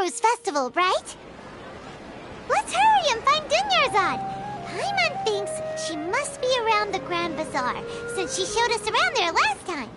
Sumeru's festival, right? Let's hurry and find Dunyarzad. Paimon thinks she must be around the Grand Bazaar, since she showed us around there last time.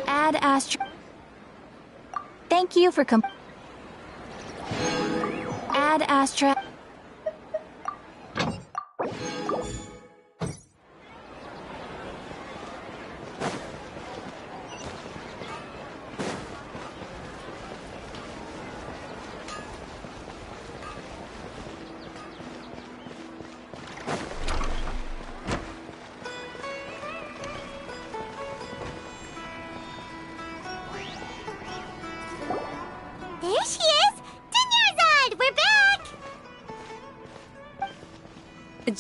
Ad Astra. Thank you for Ad Astra.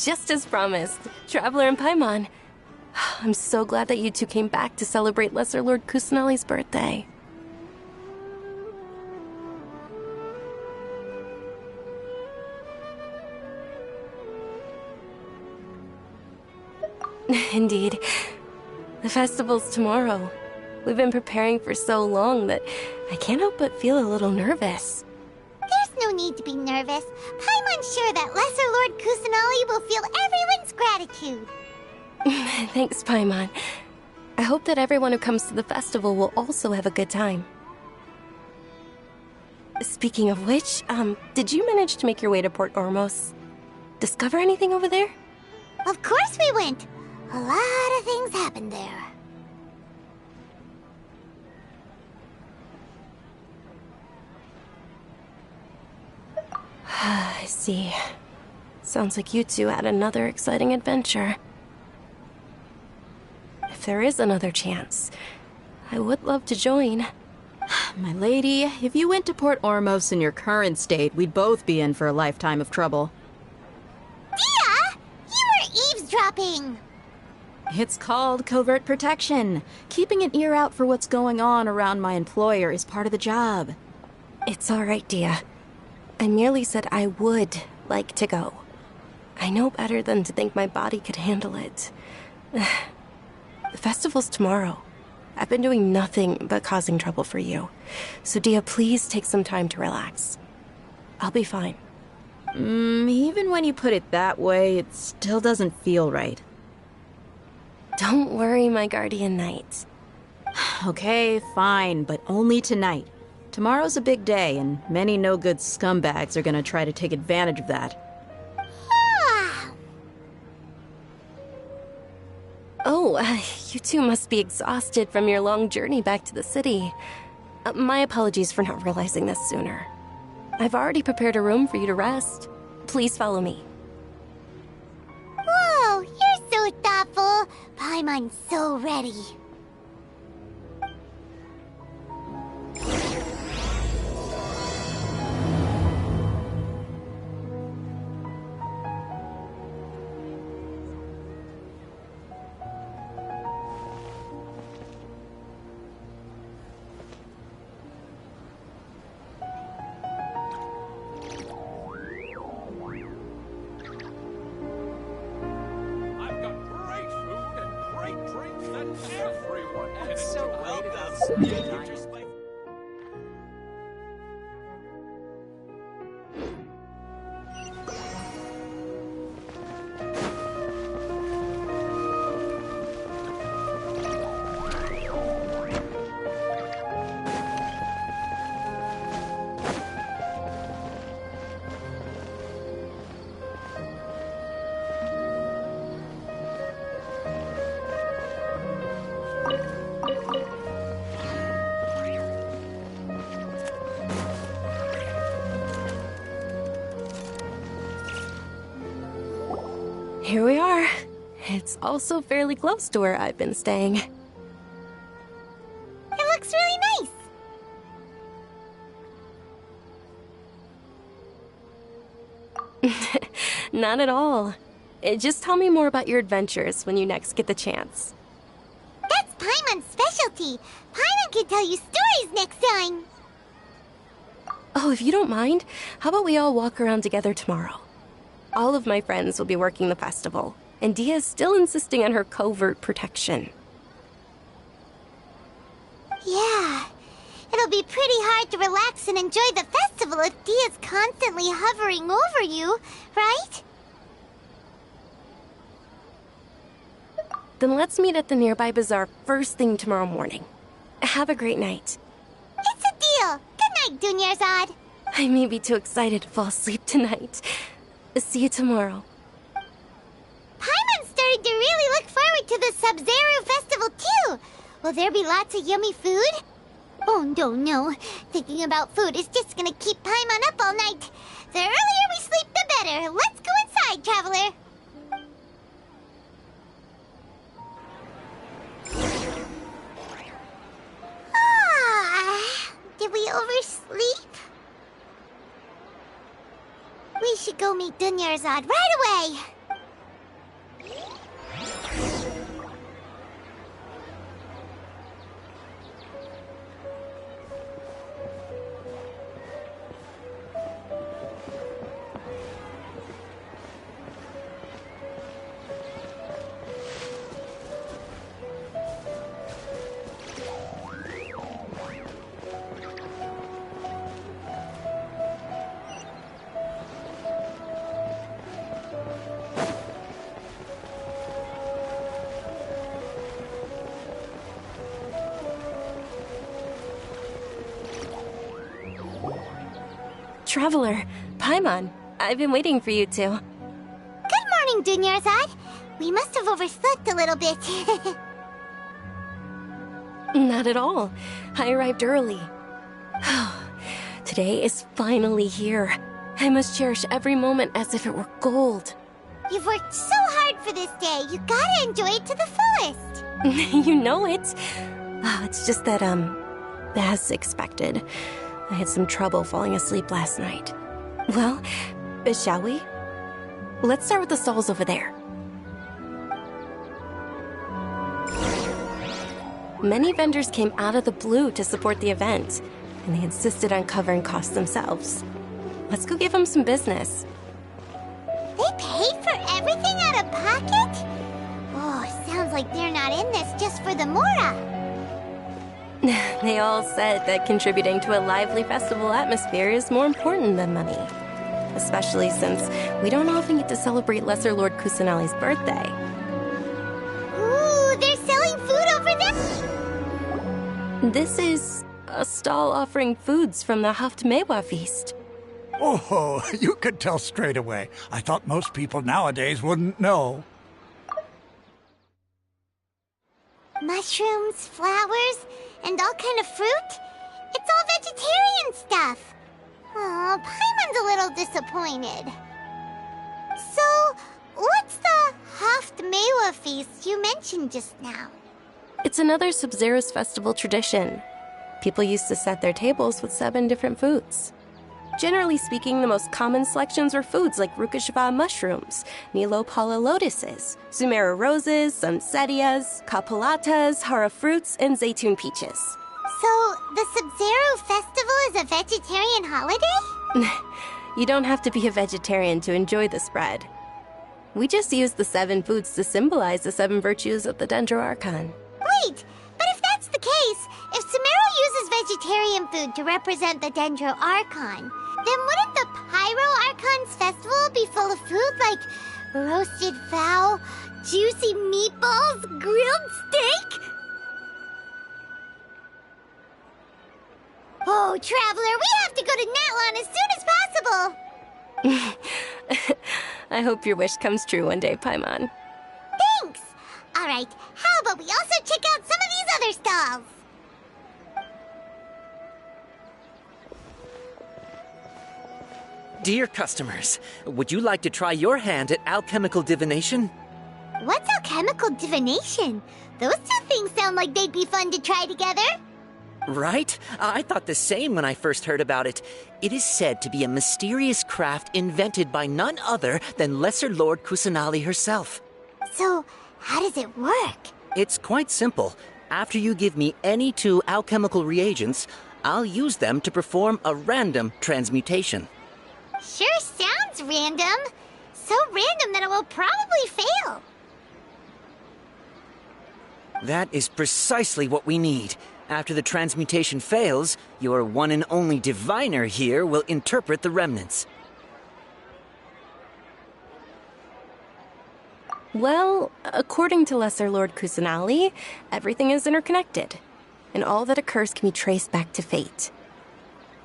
Just as promised, Traveler and Paimon. I'm so glad that you two came back to celebrate Lesser Lord Kusanali's birthday. Indeed. The festival's tomorrow. We've been preparing for so long that I can't help but feel a little nervous. There's no need to be nervous. Paimon's sure that Lesser Lord Kusanali will feel everyone's gratitude. Thanks, Paimon. I hope that everyone who comes to the festival will also have a good time. Speaking of which, did you manage to make your way to Port Ormos? Discover anything over there? Of course we went! A lot of things happened there. I see. Sounds like you two had another exciting adventure. If there is another chance, I would love to join. My lady, if you went to Port Ormos in your current state, we'd both be in for a lifetime of trouble. Dia! You were eavesdropping! It's called covert protection. Keeping an ear out for what's going on around my employer is part of the job. It's all right, Dia. I merely said I would like to go. I know better than to think my body could handle it. The festival's tomorrow. I've been doing nothing but causing trouble for you. So Dia, please take some time to relax. I'll be fine. Even when you put it that way, it still doesn't feel right. Don't worry, my guardian knight. Okay, fine, but only tonight. Tomorrow's a big day, and many no-good scumbags are gonna try to take advantage of that. Oh, you two must be exhausted from your long journey back to the city. My apologies for not realizing this sooner. I've already prepared a room for you to rest. Please follow me. Whoa, you're so thoughtful. Paimon's so ready. Here we are. It's also fairly close to where I've been staying. It looks really nice. Not at all. Just tell me more about your adventures when you next get the chance. That's Paimon's specialty. Paimon can tell you stories next time. Oh, if you don't mind, how about we all walk around together tomorrow? All of my friends will be working the festival, and Dia is still insisting on her covert protection. Yeah, it'll be pretty hard to relax and enjoy the festival if Dia's constantly hovering over you, right? Then let's meet at the nearby bazaar first thing tomorrow morning. Have a great night. It's a deal. Good night, Dunyarzad. I may be too excited to fall asleep tonight. See you tomorrow. Paimon's starting to really look forward to the Sumeru festival too. Will there be lots of yummy food? Oh, no. Thinking about food is just gonna keep Paimon up all night. The earlier we sleep, the better. Let's go inside, traveler. Did we oversleep? We should go meet Dunyarzad right away. Traveler, Paimon, I've been waiting for you two. Good morning, Dunyarzad. We must have overslept a little bit. Not at all. I arrived early. Today is finally here. I must cherish every moment as if it were gold. You've worked so hard for this day. You gotta enjoy it to the fullest. You know it. It's just that, as expected, I had some trouble falling asleep last night. Well, shall we? Let's start with the stalls over there. Many vendors came out of the blue to support the event, and they insisted on covering costs themselves. Let's go give them some business. They paid for everything out of pocket? Oh, sounds like they're not in this just for the Mora. They all said that contributing to a lively festival atmosphere is more important than money. Especially since we don't often get to celebrate Lesser Lord Kusanali's birthday. Ooh, they're selling food over there? This is a stall offering foods from the Haftmewa feast. Oh, you could tell straight away. I thought most people nowadays wouldn't know. Mushrooms, flowers, and all kind of fruit? It's all vegetarian stuff. Oh, Paimon's a little disappointed. So, what's the Haftmewa feast you mentioned just now? It's another Sub-Zero's festival tradition. People used to set their tables with 7 different foods. Generally speaking, the most common selections were foods like Rukashva mushrooms, Nilopala lotuses, Sumeru roses, Sunsettias, Kapalatas, Hara fruits, and Zaytun peaches. So, the Sub-Zero festival is a vegetarian holiday? You don't have to be a vegetarian to enjoy the spread. We just use the 7 foods to symbolize the 7 virtues of the Dendro Archon. Wait, but if that's the case, if Sumeru uses vegetarian food to represent the Dendro Archon, then wouldn't the Pyro Archon's festival be full of food like roasted fowl, juicy meatballs, grilled steak? Oh, Traveler, we have to go to Natlan as soon as possible! I hope your wish comes true one day, Paimon. Thanks! Alright, how about we also check out some of these other stalls? Dear customers, would you like to try your hand at alchemical divination? What's alchemical divination? Those two things sound like they'd be fun to try together. Right? I thought the same when I first heard about it. It is said to be a mysterious craft invented by none other than Lesser Lord Kusanali herself. So, how does it work? It's quite simple. After you give me any 2 alchemical reagents, I'll use them to perform a random transmutation. Sure sounds random. So random that it will probably fail. That is precisely what we need. After the transmutation fails, your one and only diviner here will interpret the remnants. Well, according to Lesser Lord Kusanali, everything is interconnected, and all that occurs can be traced back to fate.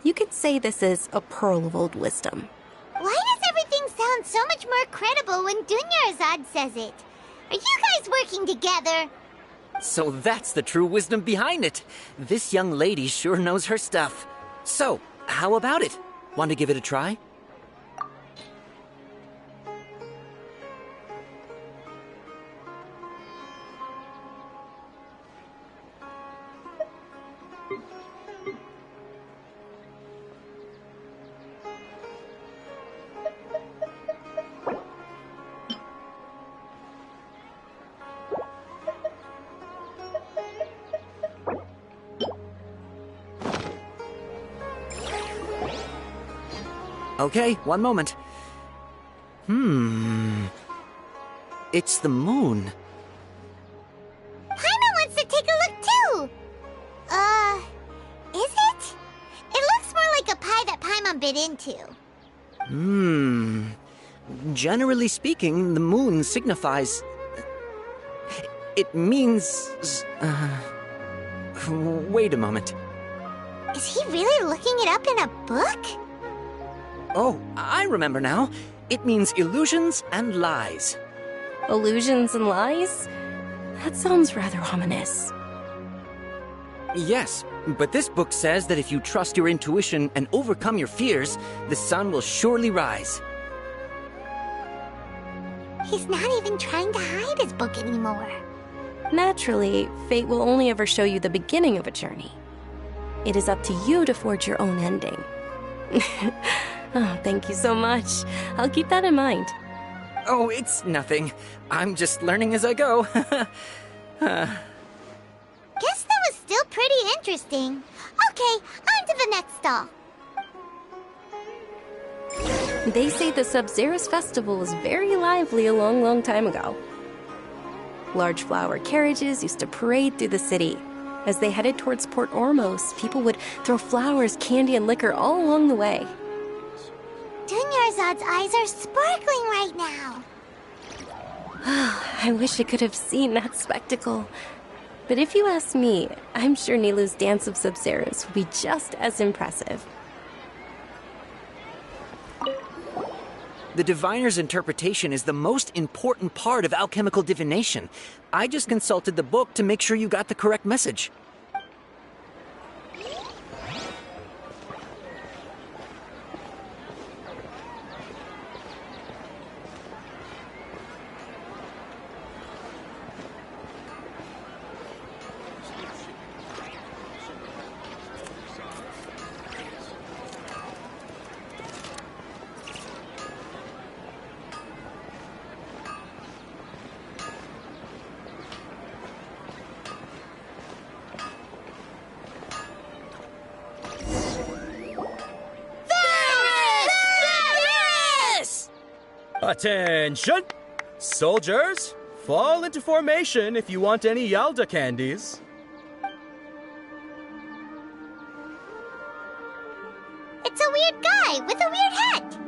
You could say this is a pearl of old wisdom. Why does everything sound so much more credible when Dunyarzad says it? Are you guys working together? So that's the true wisdom behind it. This young lady sure knows her stuff. So, how about it? Want to give it a try? Okay, one moment. It's the moon. Paimon wants to take a look too! Is it? It looks more like a pie that Paimon bit into. Generally speaking, the moon signifies... It means... Wait a moment. Is he really looking it up in a book? Oh, I remember now. It means illusions and lies. Illusions and lies? That sounds rather ominous. Yes, but this book says that if you trust your intuition and overcome your fears, the sun will surely rise. He's not even trying to hide his book anymore. Naturally, fate will only ever show you the beginning of a journey. It is up to you to forge your own ending. Oh, thank you so much. I'll keep that in mind. Oh, it's nothing. I'm just learning as I go. Guess that was still pretty interesting. Okay, on to the next stall. They say the Sub-Zero's festival was very lively a long, long time ago. Large flower carriages used to parade through the city. As they headed towards Port Ormos, people would throw flowers, candy, and liquor all along the way. Dunyarzad's eyes are sparkling right now. I wish I could have seen that spectacle. But if you ask me, I'm sure Nilu's dance of Sub-Zeros will be just as impressive. The diviner's interpretation is the most important part of alchemical divination. I just consulted the book to make sure you got the correct message. Attention! Soldiers, fall into formation if you want any Yalda candies. It's a weird guy with a weird hat.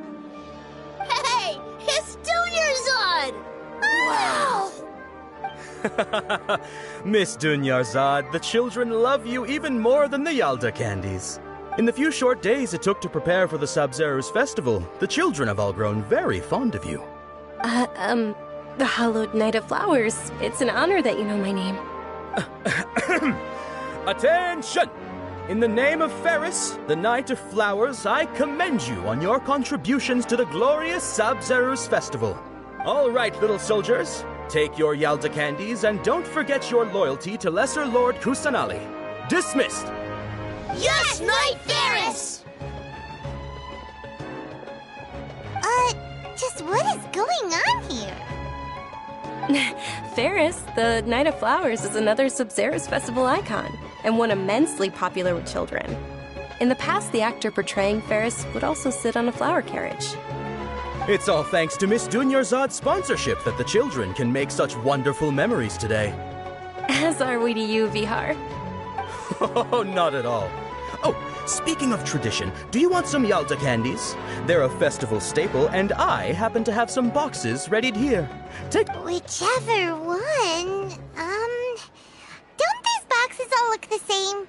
Hey, it's Dunyarzad! Wow! Miss Dunyarzad, the children love you even more than the Yalda candies. In the few short days it took to prepare for the Sub-Zero's festival, the children have all grown very fond of you. The Hallowed Knight of Flowers. It's an honor that you know my name. Attention! In the name of Ferris, the Knight of Flowers, I commend you on your contributions to the glorious Sub-Zero's festival. All right, little soldiers, take your Yalda candies and don't forget your loyalty to Lesser Lord Kusanali. Dismissed! Yes, Knight Ferris! Just what is going on here? Ferris, the Knight of Flowers, is another Sub-Zero's festival icon, and one immensely popular with children. In the past, the actor portraying Ferris would also sit on a flower carriage. It's all thanks to Miss Dunyarzad's sponsorship that the children can make such wonderful memories today. As are we to you, Vihar. Oh, not at all. Oh, speaking of tradition, do you want some Yalda candies? They're a festival staple, and I happen to have some boxes readied here. Take... Whichever one. Don't these boxes all look the same?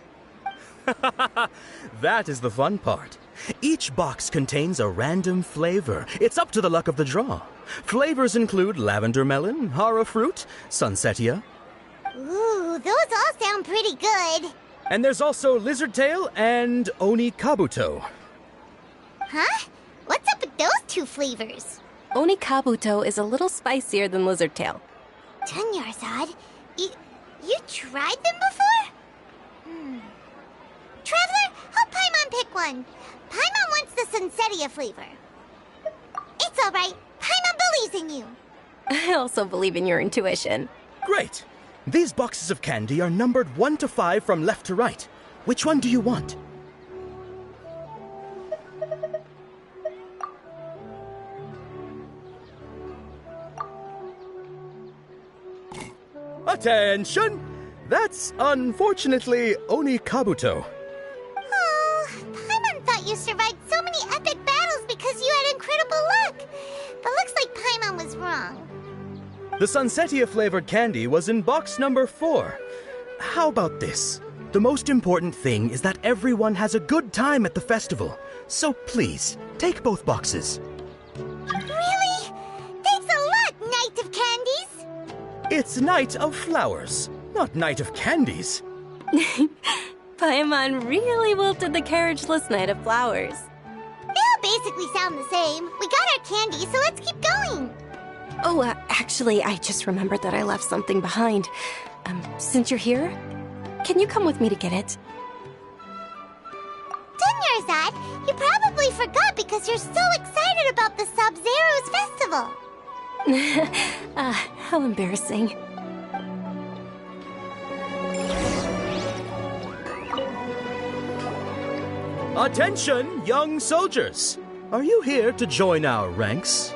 That is the fun part. Each box contains a random flavor. It's up to the luck of the draw. Flavors include lavender melon, hara fruit, sunsetia. Ooh, those all sound pretty good. And there's also lizard tail and oni kabuto. Huh? What's up with those two flavors? Oni kabuto is a little spicier than lizard tail. Dunyarzad, you tried them before? Traveler, help Paimon pick one. Paimon wants the Sunsetia flavor. It's all right. Paimon believes in you. I also believe in your intuition. Great! These boxes of candy are numbered 1 to 5 from left to right. Which one do you want? Attention! That's unfortunately Oni Kabuto. Oh, Paimon thought you survived so many epic battles because you had incredible luck. But looks like Paimon was wrong. The Sunsetia flavored candy was in box number 4. How about this? The most important thing is that everyone has a good time at the festival. So please, take both boxes. Really? Thanks a lot, Knight of Candies. It's Knight of Flowers, not Knight of Candies. Paimon really wilted the carriageless Knight of Flowers. They all basically sound the same. We got our candy, so let's keep going. Oh, actually, I just remembered that I left something behind. Since you're here, can you come with me to get it? Dunyarzad, you probably forgot because you're so excited about the Sub-Zero's festival. How embarrassing. Attention, young soldiers! Are you here to join our ranks?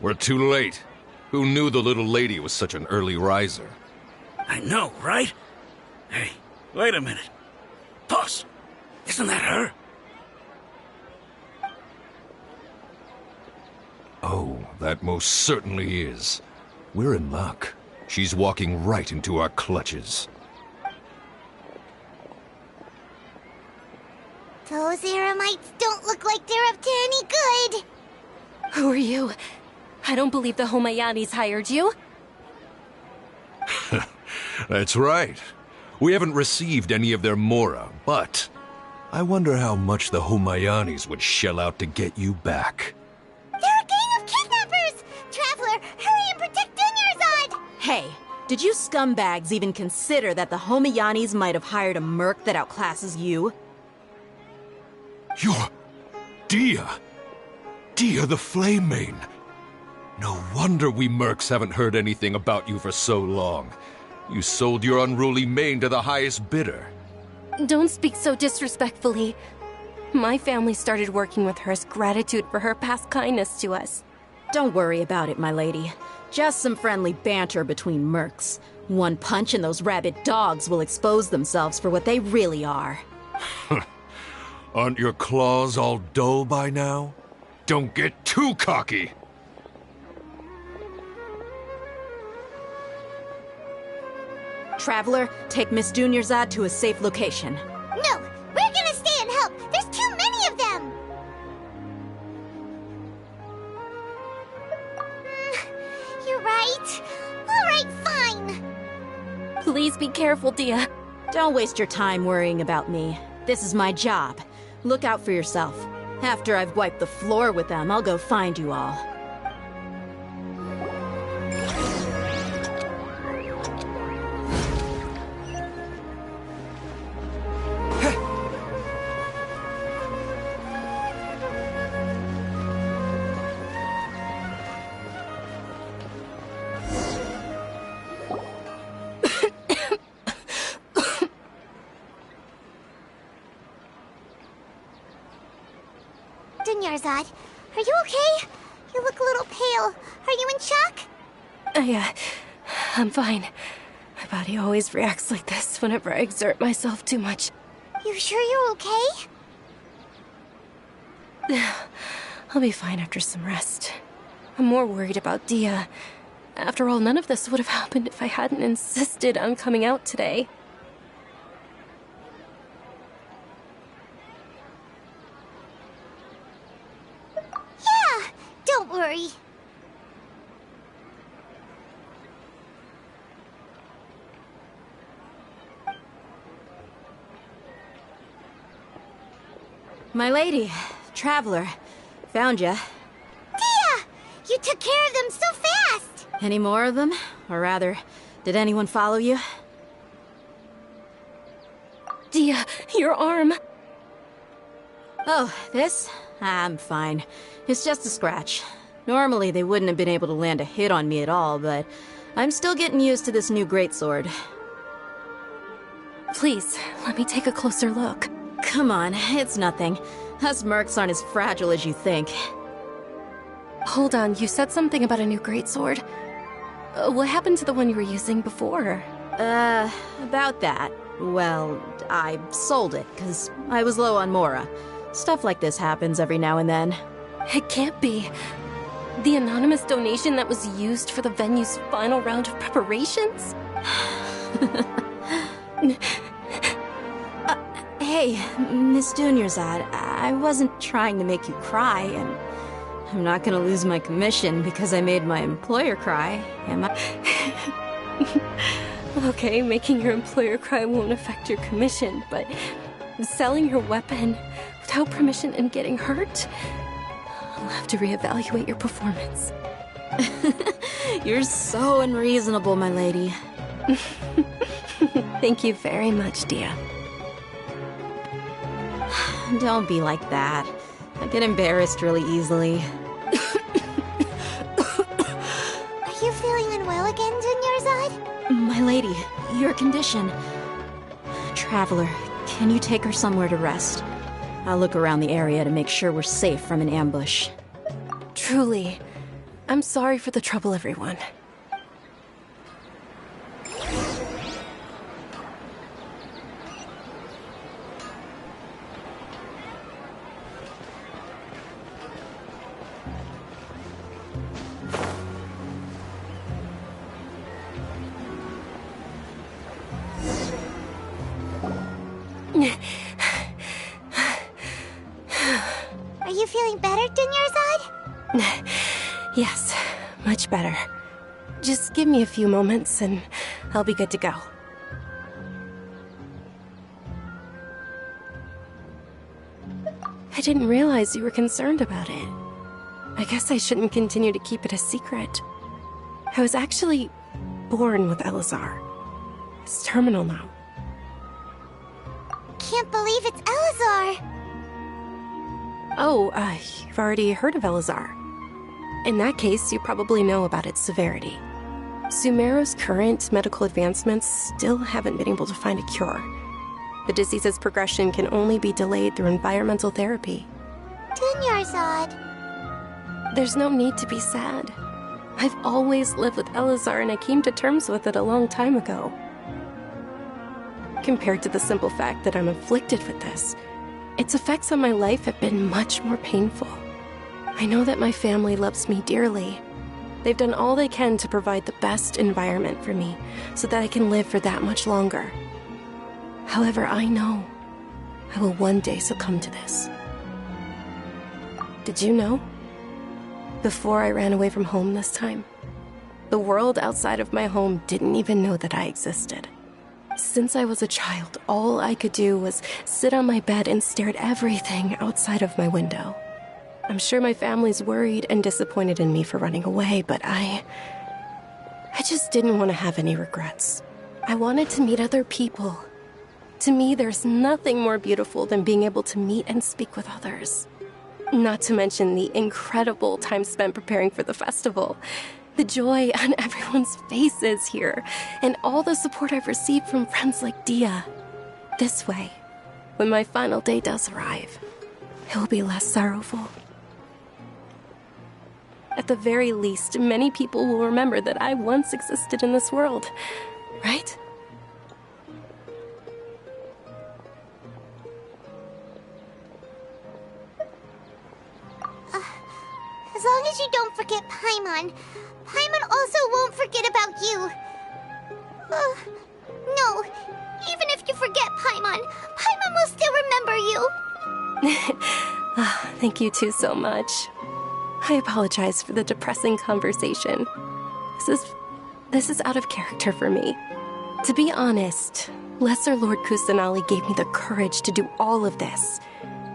We're too late. Who knew the little lady was such an early riser? I know, right? Hey, wait a minute. Boss, isn't that her? Oh, that most certainly is. We're in luck. She's walking right into our clutches. Those Eremites don't look like they're up to any good. Who are you? I don't believe the Homayanis hired you. That's right. We haven't received any of their mora, but I wonder how much the Homayanis would shell out to get you back. They're a gang of kidnappers! Traveler, hurry and protect Dunyarzad! Hey, did you scumbags even consider that the Homayanis might have hired a merc that outclasses you? You're... Dia! Dia the Flame Mane! No wonder we mercs haven't heard anything about you for so long. You sold your unruly mane to the highest bidder. Don't speak so disrespectfully. My family started working with her as gratitude for her past kindness to us. Don't worry about it, my lady. Just some friendly banter between mercs. One punch and those rabid dogs will expose themselves for what they really are. Aren't your claws all dull by now? Don't get too cocky! Traveler, take Miss Dunyarzad to a safe location. No, we're gonna stay and help. There's too many of them. You're right. All right, fine. Please be careful, Dia. Don't waste your time worrying about me. This is my job. Look out for yourself. After I've wiped the floor with them, I'll go find you all. Dunyarzad, are you okay? You look a little pale. Are you in shock? I'm fine. My body always reacts like this whenever I exert myself too much. You sure you're okay? I'll be fine after some rest. I'm more worried about Dia. After all, none of this would have happened if I hadn't insisted on coming out today. Yeah, don't worry. My lady, traveler, found ya. Dia! You took care of them so fast! Any more of them? Or rather, did anyone follow you? Dia, your arm! Oh, this? I'm fine. It's just a scratch. Normally, they wouldn't have been able to land a hit on me at all, but I'm still getting used to this new greatsword. Please, let me take a closer look. Come on, it's nothing. Us mercs aren't as fragile as you think. Hold on, you said something about a new greatsword. What happened to the one you were using before? About that. Well, I sold it, because I was low on Mora. Stuff like this happens every now and then. It can't be. The anonymous donation that was used for the venue's final round of preparations? Hey, Miss Dunyarzad, I wasn't trying to make you cry, and I'm not gonna lose my commission because I made my employer cry, am I? Okay, making your employer cry won't affect your commission, but selling your weapon without permission and getting hurt? I'll have to reevaluate your performance. You're so unreasonable, my lady. Thank you very much, Dia. Don't be like that. I get embarrassed really easily. Are you feeling unwell again, Dunyarzad? My lady, your condition. Traveler, can you take her somewhere to rest? I'll look around the area to make sure we're safe from an ambush. Truly, I'm sorry for the trouble, everyone. Are you feeling better, Dunyarzad? Yes, much better. Just give me a few moments and I'll be good to go. I didn't realize you were concerned about it. I guess I shouldn't continue to keep it a secret. I was actually born with Elazar. It's terminal now. Can't believe it's Elazar! Oh, you've already heard of Elazar. In that case, you probably know about its severity. Sumeru's current medical advancements still haven't been able to find a cure. The disease's progression can only be delayed through environmental therapy. Dunyarzad. There's no need to be sad. I've always lived with Elazar and I came to terms with it a long time ago. Compared to the simple fact that I'm afflicted with this, its effects on my life have been much more painful. I know that my family loves me dearly. They've done all they can to provide the best environment for me so that I can live for that much longer. However, I know I will one day succumb to this. Did you know? Before I ran away from home this time, the world outside of my home didn't even know that I existed. Since I was a child, all I could do was sit on my bed and stare at everything outside of my window. I'm sure my family's worried and disappointed in me for running away, but I just didn't want to have any regrets. I wanted to meet other people. To me, there's nothing more beautiful than being able to meet and speak with others. Not to mention the incredible time spent preparing for the festival. The joy on everyone's faces here, and all the support I've received from friends like Dia. This way, when my final day does arrive, it will be less sorrowful. At the very least, many people will remember that I once existed in this world, right? As long as you don't forget Paimon. Paimon also won't forget about you. No, even if you forget Paimon, Paimon will still remember you. Thank you two so much. I apologize for the depressing conversation. This is out of character for me. To be honest, Lesser Lord Kusanali gave me the courage to do all of this.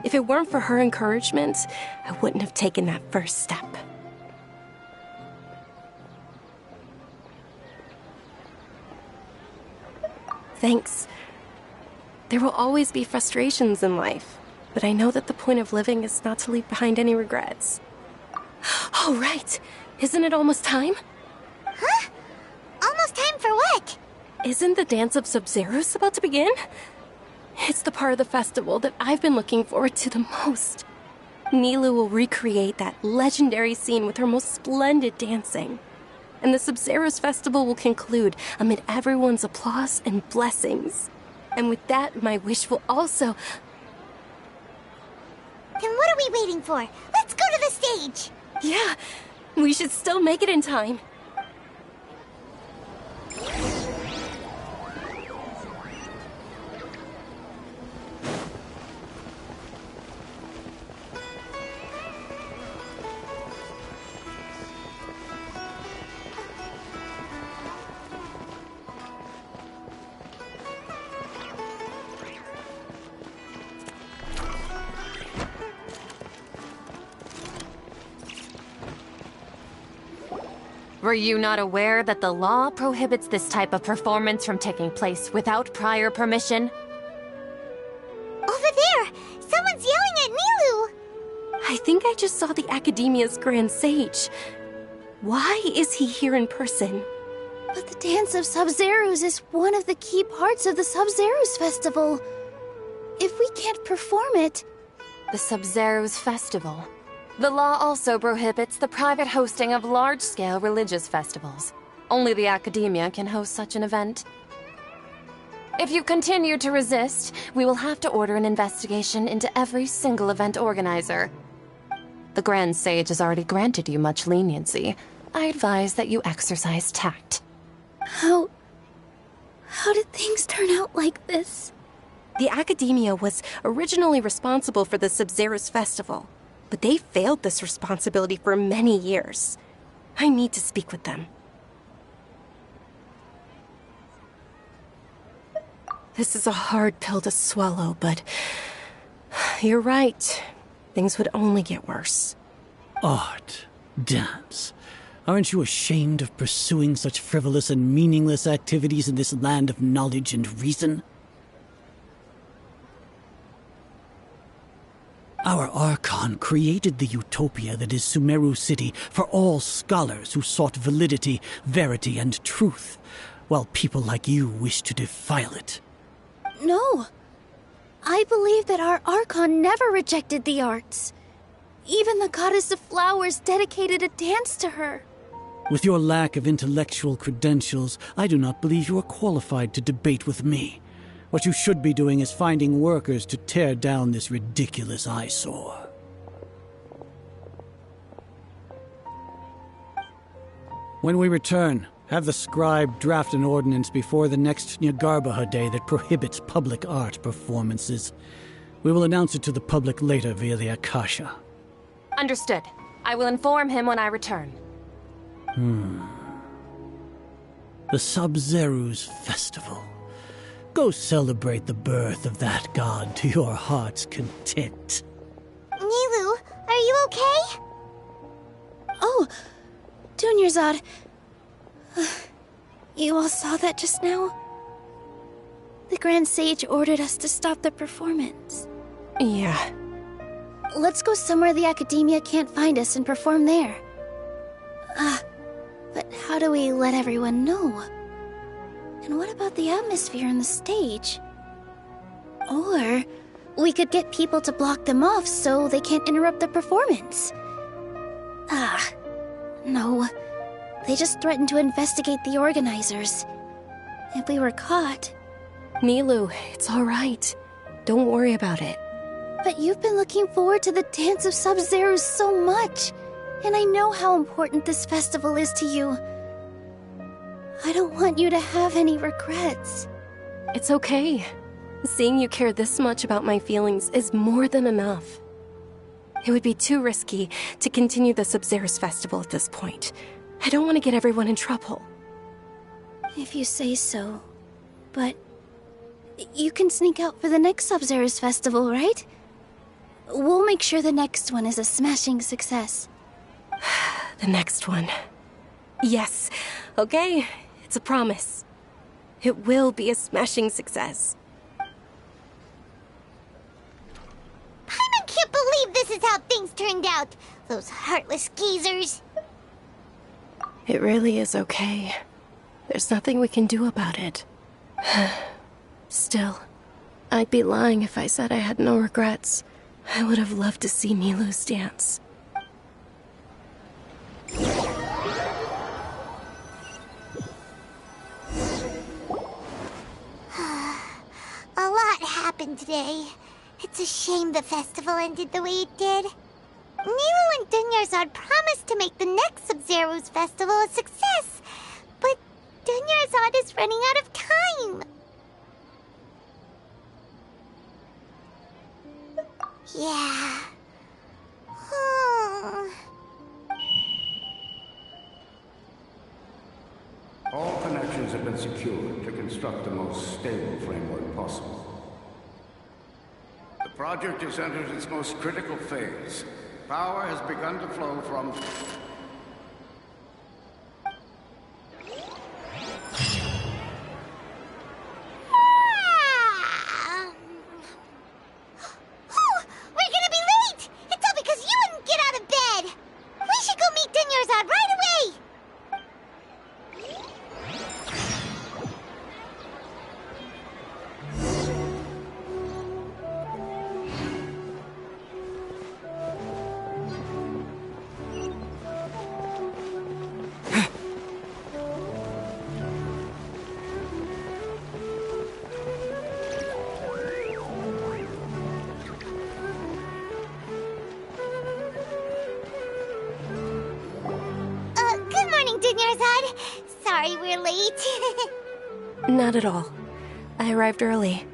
If it weren't for her encouragement, I wouldn't have taken that first step. Thanks. There will always be frustrations in life, but I know that the point of living is not to leave behind any regrets. Oh, right. Isn't it almost time? Huh? Almost time for what? Isn't the Dance of Sub-Zeros about to begin? It's the part of the festival that I've been looking forward to the most. Nilu will recreate that legendary scene with her most splendid dancing. And the Sub-Zeros festival will conclude amid everyone's applause and blessings. And with that, my wish will also... Then what are we waiting for? Let's go to the stage! Yeah, we should still make it in time. Were you not aware that the law prohibits this type of performance from taking place without prior permission? Over there! Someone's yelling at Nilu! I think I just saw the Academia's Grand Sage. Why is he here in person? But the Dance of Sub-Zeros is one of the key parts of the Sub-Zeros festival. If we can't perform it... The Sub-Zeros festival. The law also prohibits the private hosting of large-scale religious festivals. Only the Academia can host such an event. If you continue to resist, we will have to order an investigation into every single event organizer. The Grand Sage has already granted you much leniency. I advise that you exercise tact. How did things turn out like this? The Academia was originally responsible for the Sub-Zeros festival, but they failed this responsibility for many years. I need to speak with them. This is a hard pill to swallow, but you're right. Things would only get worse. Art, dance. Aren't you ashamed of pursuing such frivolous and meaningless activities in this land of knowledge and reason? Our Archon created the utopia that is Sumeru City for all scholars who sought validity, verity, and truth, while people like you wish to defile it. No. I believe that our Archon never rejected the arts. Even the Goddess of Flowers dedicated a dance to her. With your lack of intellectual credentials, I do not believe you are qualified to debate with me. What you should be doing is finding workers to tear down this ridiculous eyesore. When we return, have the scribe draft an ordinance before the next Nyagarbaha Day that prohibits public art performances. We will announce it to the public later via the Akasha. Understood. I will inform him when I return. The Sub-Zeros Festival. Go celebrate the birth of that god to your heart's content. Nilu, are you okay? Oh, Dunyarzad. You all saw that just now? The Grand Sage ordered us to stop the performance. Yeah. Let's go somewhere the Academia can't find us and perform there. But how do we let everyone know? And what about the atmosphere on the stage? Or we could get people to block them off so they can't interrupt the performance. No. They just threatened to investigate the organizers. If we were caught... Nilu, it's all right. Don't worry about it. But you've been looking forward to the Dance of Sub-Zero so much. And I know how important this festival is to you. I don't want you to have any regrets. It's okay. Seeing you care this much about my feelings is more than enough. It would be too risky to continue the Sub-Zero's festival at this point. I don't want to get everyone in trouble. If you say so. But you can sneak out for the next Sub-Zero's festival, right? We'll make sure the next one is a smashing success. The next one. Yes. Okay. It's a promise. It will be a smashing success. Paimon can't believe this is how things turned out. Those heartless geezers. It really is okay. There's nothing we can do about it. Still, I'd be lying if I said I had no regrets. I would have loved to see Nilu's dance. A lot happened today. It's a shame the festival ended the way it did. Nilu and Dunyarzad promised to make the next Sub-Zero's festival a success, but Dunyarzad is running out of time. Yeah. All connections have been secured to construct the most stable framework possible. The project has entered its most critical phase. Power has begun to flow from... Sorry we're late. Not at all. I arrived early.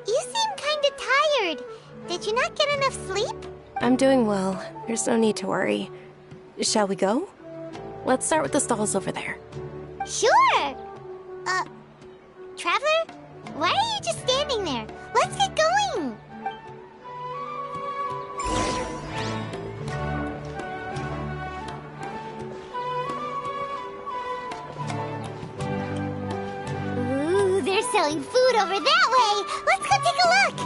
You seem kinda tired. Did you not get enough sleep? I'm doing well. There's no need to worry. Shall we go? Let's start with the stalls over there. Sure! Traveler? Why are you just standing there? Let's get going! Ooh, they're selling food over that way! Let's go take a look!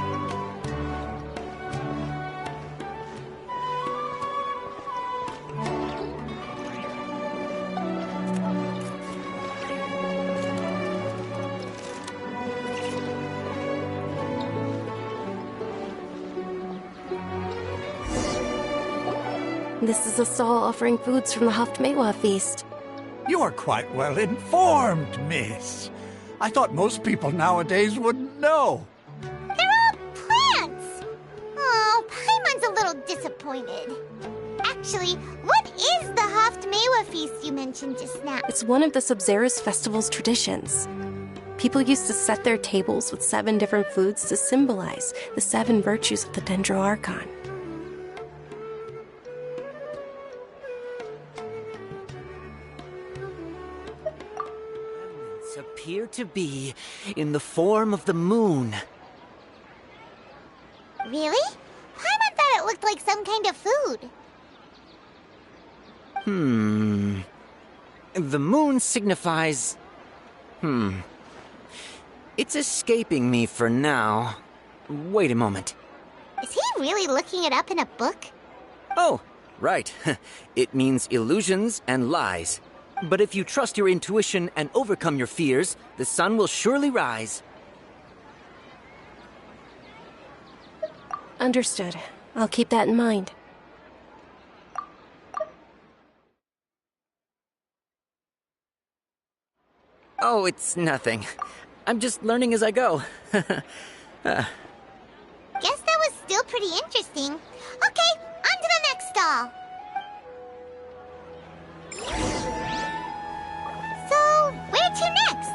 This is a stall offering foods from the Haftmewa feast. You are quite well informed, miss. I thought most people nowadays wouldn't know. They're all plants! Oh, Paimon's a little disappointed. Actually, what is the Haftmewa feast you mentioned just now? It's one of the Sub-Zero's festival's traditions. People used to set their tables with 7 different foods to symbolize the 7 virtues of the Dendro Archon. appear to be in the form of the moon. Really? Paimon thought it looked like some kind of food. The moon signifies... It's escaping me for now. Wait a moment. Is he really looking it up in a book? Oh, right. It means illusions and lies. But if you trust your intuition and overcome your fears, the sun will surely rise. Understood. I'll keep that in mind. Oh, it's nothing. I'm just learning as I go. Guess that was still pretty interesting. Okay, on to the next stall. So, where to next?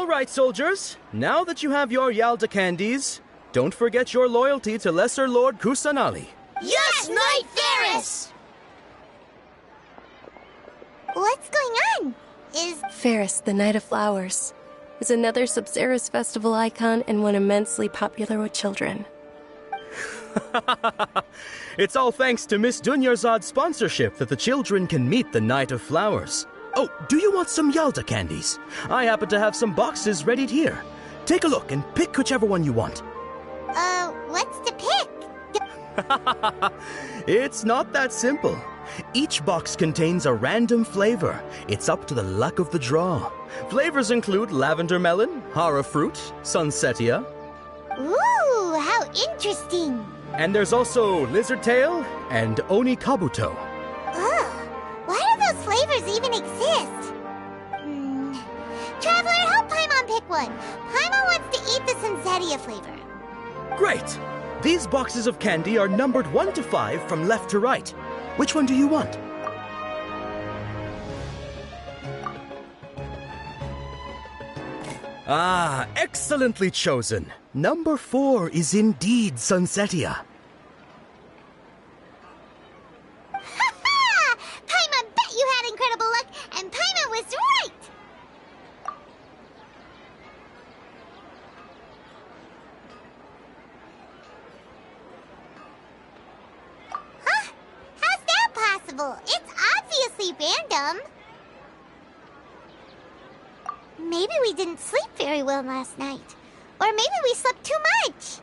All right, soldiers. Now that you have your Yalda candies, don't forget your loyalty to Lesser Lord Kusanali. Yes, Knight Ferris! What's going on? Ferris, the Knight of Flowers, is another Sabzeruz festival icon and one immensely popular with children. It's all thanks to Miss Dunyarzad's sponsorship that the children can meet the Knight of Flowers. Oh, do you want some Yalda candies? I happen to have some boxes ready here. Take a look and pick whichever one you want. What's to pick? It's not that simple. Each box contains a random flavor. It's up to the luck of the draw. Flavors include lavender melon, hara fruit, sunsetia. Ooh, how interesting! And there's also lizard tail and oni kabuto. Ugh, why do those flavors even exist? Traveler, help Paimon pick one. Paimon wants to eat the sunsetia flavor. Great! These boxes of candy are numbered 1 to 5 from left to right. Which one do you want? Ah, excellently chosen. Number 4 is indeed Sunsetia. Ha-ha! Paimon bet you had incredible luck, and Paimon was right! Huh? How's that possible? It's obviously random. Maybe we didn't sleep very well last night. Or maybe we slept too much.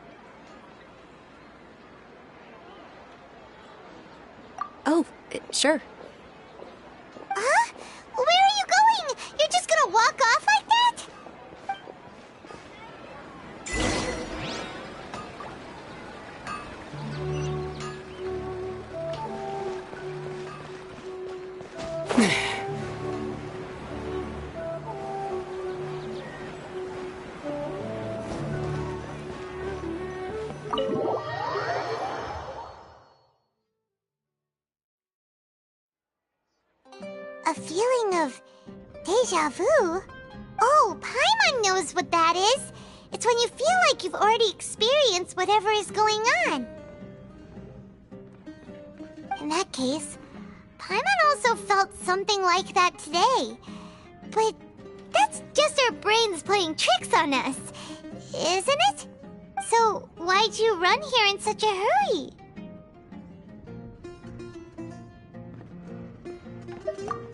Oh, sure. Huh? Where are you going? You're just gonna walk off like that? A feeling of deja vu? Oh, Paimon knows what that is. It's when you feel like you've already experienced whatever is going on. In that case, Paimon also felt something like that today. But that's just our brains playing tricks on us, isn't it? So why'd you run here in such a hurry?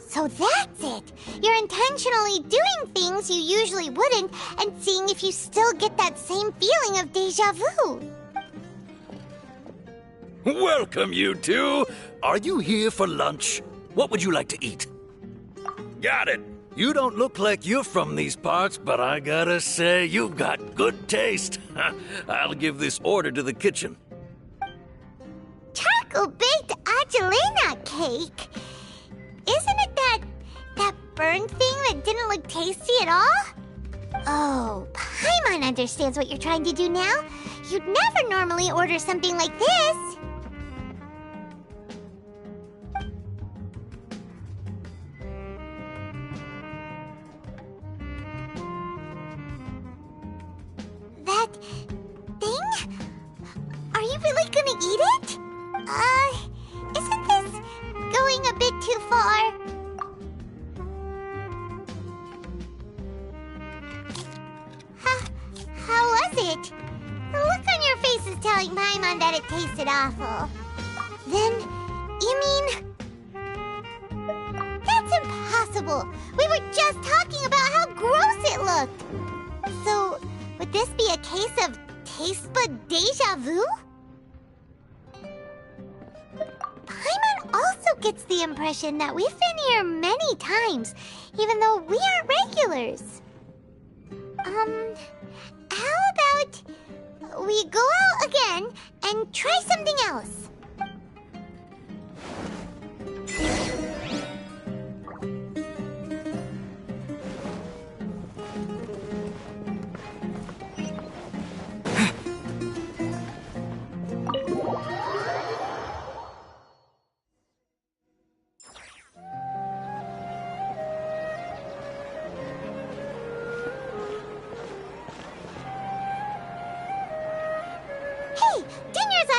So that's it! You're intentionally doing things you usually wouldn't and seeing if you still get that same feeling of deja vu. Welcome, you two. Are you here for lunch? What would you like to eat? Got it. You don't look like you're from these parts, but I gotta say, you've got good taste. I'll give this order to the kitchen. Charcoal-baked Angelina cake? Isn't it that burned thing that didn't look tasty at all? Oh, Paimon understands what you're trying to do now. You'd never normally order something like this. That thing? Are you really gonna eat it? Isn't this going a bit too far? How was it? The look on your face is telling Paimon that it tasted awful. Then, you mean... That's impossible! We were just talking about how gross it looked! So, would this be a case of taste bud deja vu? Paimon also gets the impression that we've been here many times, even though we aren't regulars. How about we go out again and try something else?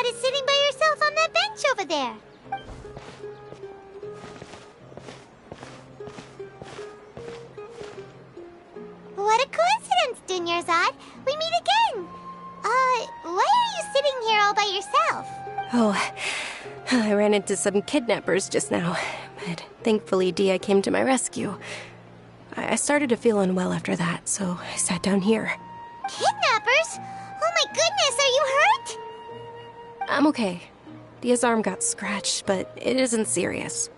is sitting by yourself on that bench over there. What a coincidence, Dunyarzad. We meet again. Why are you sitting here all by yourself? Oh, I ran into some kidnappers just now, but thankfully Dia came to my rescue. I started to feel unwell after that, so I sat down here. Kidnappers? Oh my goodness, are you hurt? I'm okay. Dia's arm got scratched, but it isn't serious.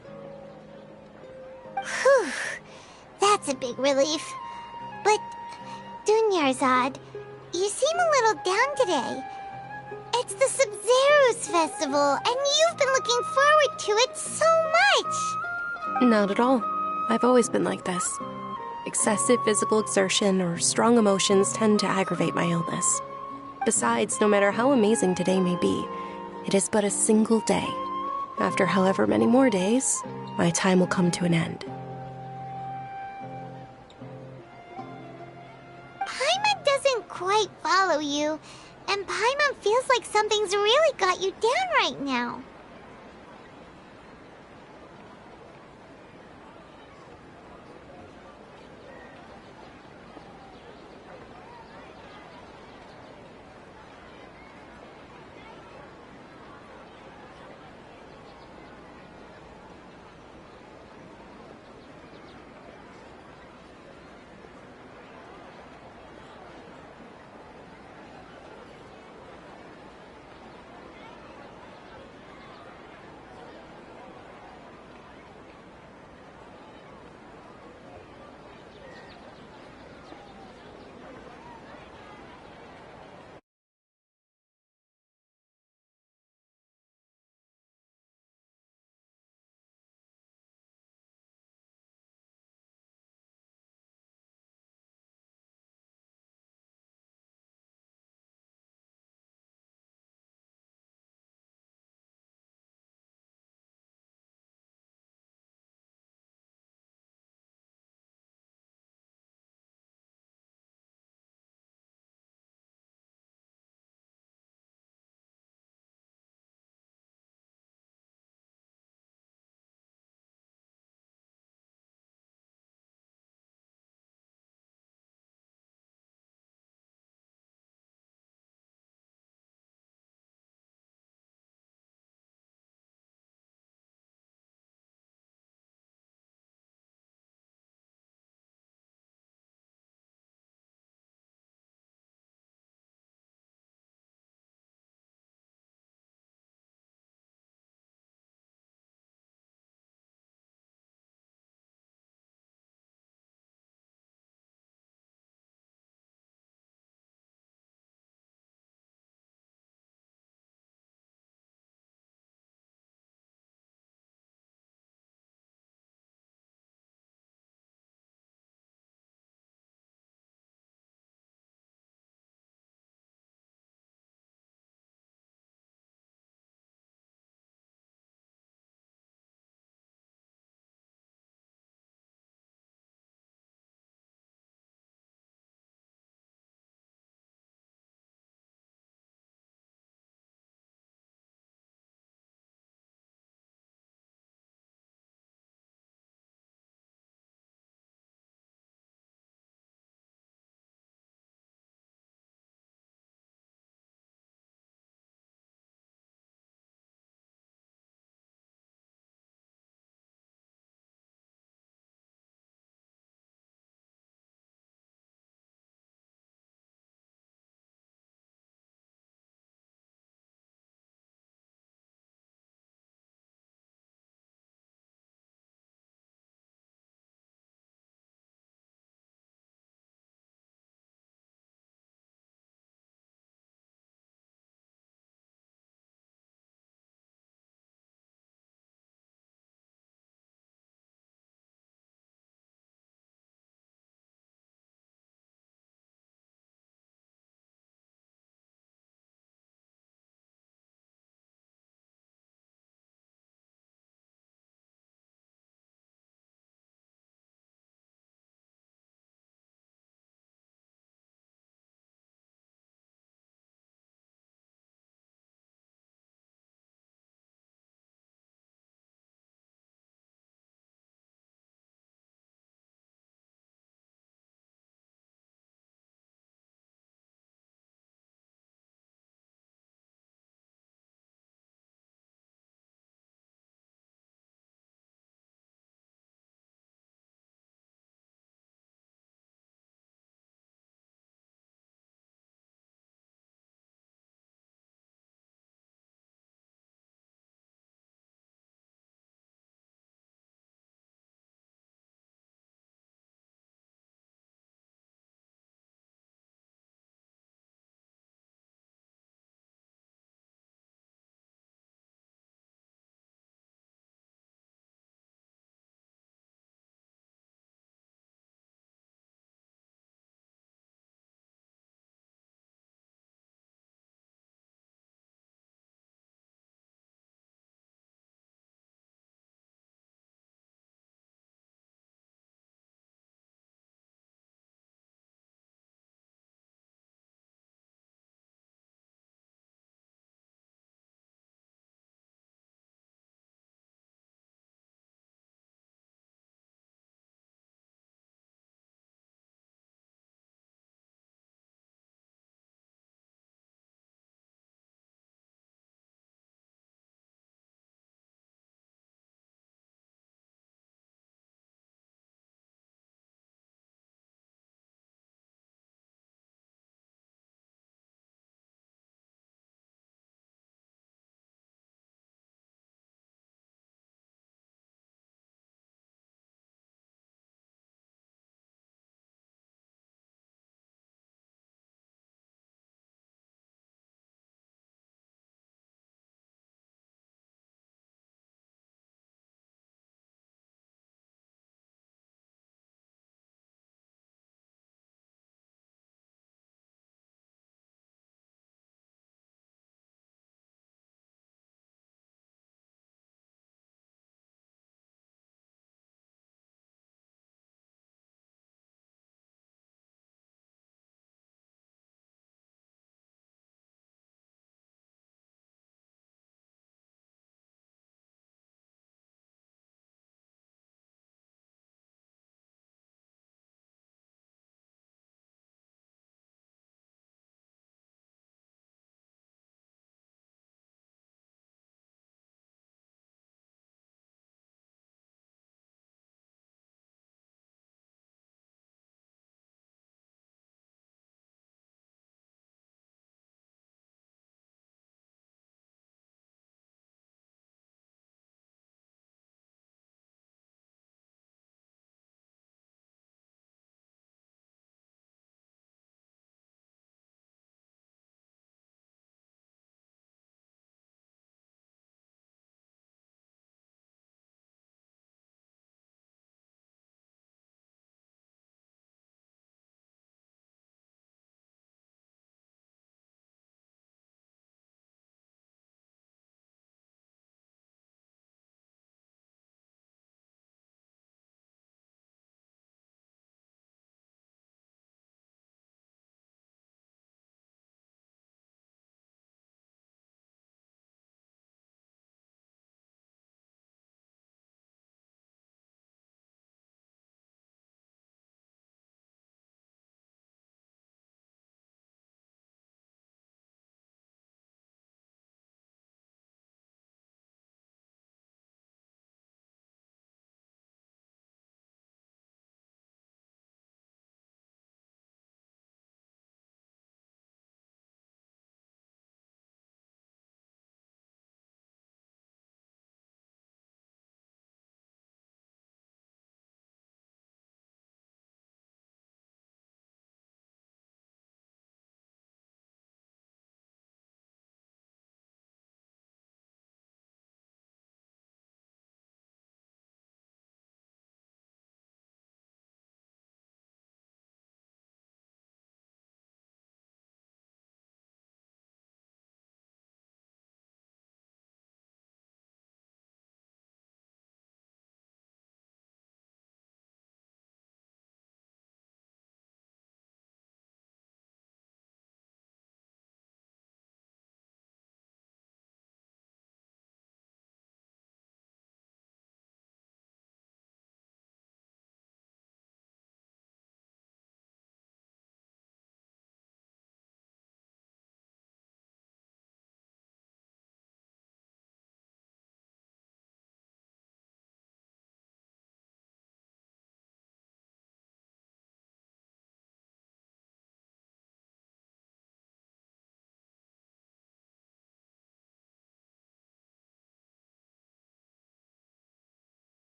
Whew. That's a big relief. But, Dunyarzad, you seem a little down today. It's the Sub-Zero's festival, and you've been looking forward to it so much! Not at all. I've always been like this. Excessive physical exertion or strong emotions tend to aggravate my illness. Besides, no matter how amazing today may be, it is but a single day. After however many more days, my time will come to an end. Paimon doesn't quite follow you, and Paimon feels like something's really got you down right now.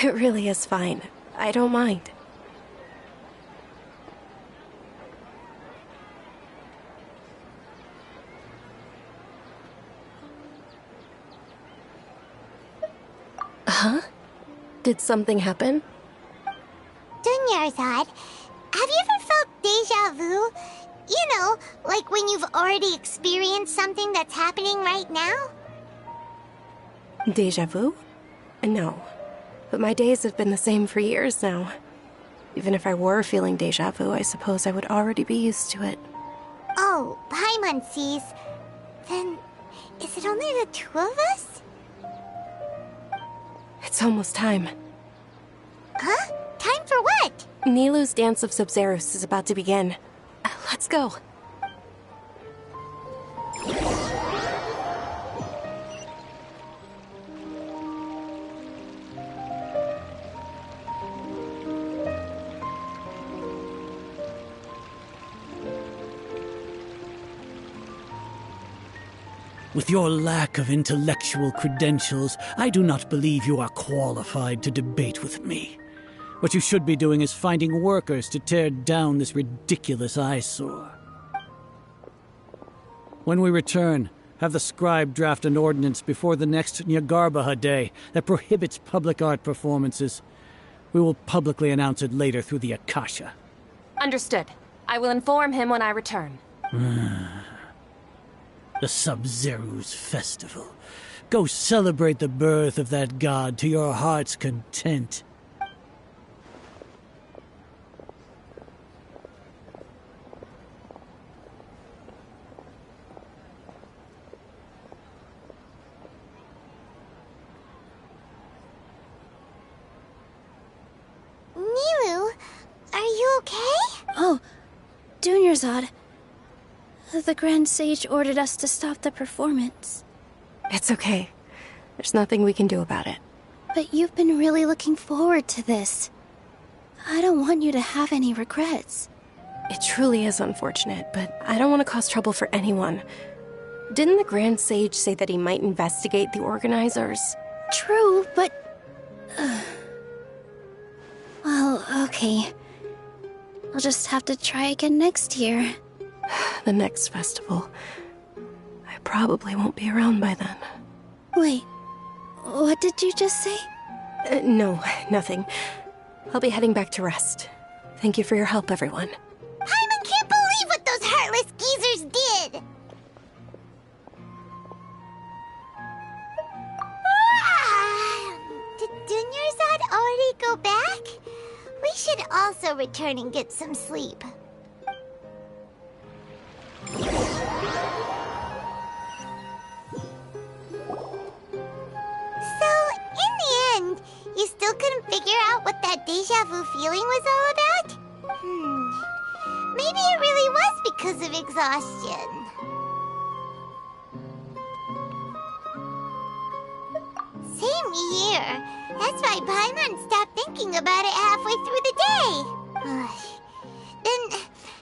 It really is fine. I don't mind. Huh? Did something happen? Dunyarzad, have you ever felt deja vu? You know, like when you've already experienced something that's happening right now? Deja vu? No. But my days have been the same for years now. Even if I were feeling deja vu, I suppose I would already be used to it. Oh, Paimon sees. Then, is it only the two of us? It's almost time. Huh? Time for what? Nilou's Dance of Sub-Zerus is about to begin. Let's go. With your lack of intellectual credentials, I do not believe you are qualified to debate with me. What you should be doing is finding workers to tear down this ridiculous eyesore. When we return, have the scribe draft an ordinance before the next Nyargarbaha Day that prohibits public art performances. We will publicly announce it later through the Akasha. Understood. I will inform him when I return. The Sub-Zerus Festival. Go celebrate the birth of that god to your heart's content. Nilou, are you okay? Oh, Dunyarzad. The Grand Sage ordered us to stop the performance. It's okay. There's nothing we can do about it. But you've been really looking forward to this. I don't want you to have any regrets. It truly is unfortunate, but I don't want to cause trouble for anyone. Didn't the Grand Sage say that he might investigate the organizers? True, but... Well, okay. I'll just have to try again next year. The next festival. I probably won't be around by then. Wait, what did you just say? No, nothing. I'll be heading back to rest. Thank you for your help, everyone. Paimon can't believe what those heartless geezers did! Did Dunyarzad already go back? We should also return and get some sleep. You still couldn't figure out what that deja vu feeling was all about? Maybe it really was because of exhaustion. Same here. That's why Paimon stopped thinking about it halfway through the day. Then,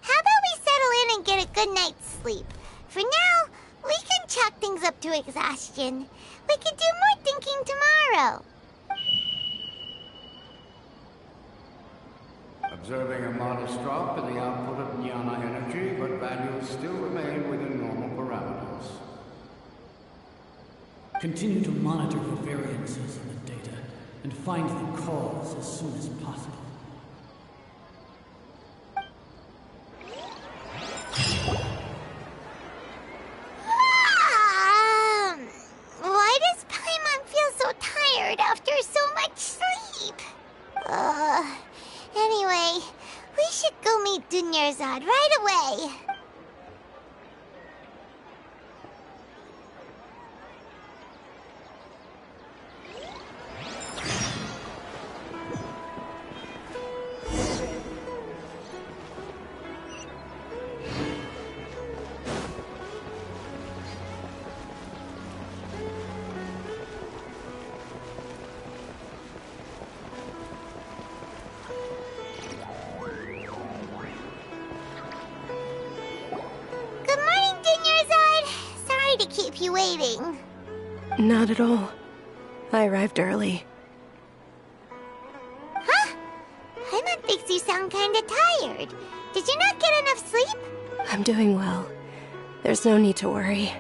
how about we settle in and get a good night's sleep? For now, we can chalk things up to exhaustion. We could do more thinking tomorrow. Observing a modest drop in the output of Jnana energy, but values still remain within normal parameters. Continue to monitor for variances in the data and find the cause as soon as possible. Why does Paimon feel so tired after so much sleep? Anyway, we should go meet Dunyarzad right away. You waiting? Not at all. I arrived early. sound kinda tired. Did you not get enough sleep? I'm doing well. There's no need to worry.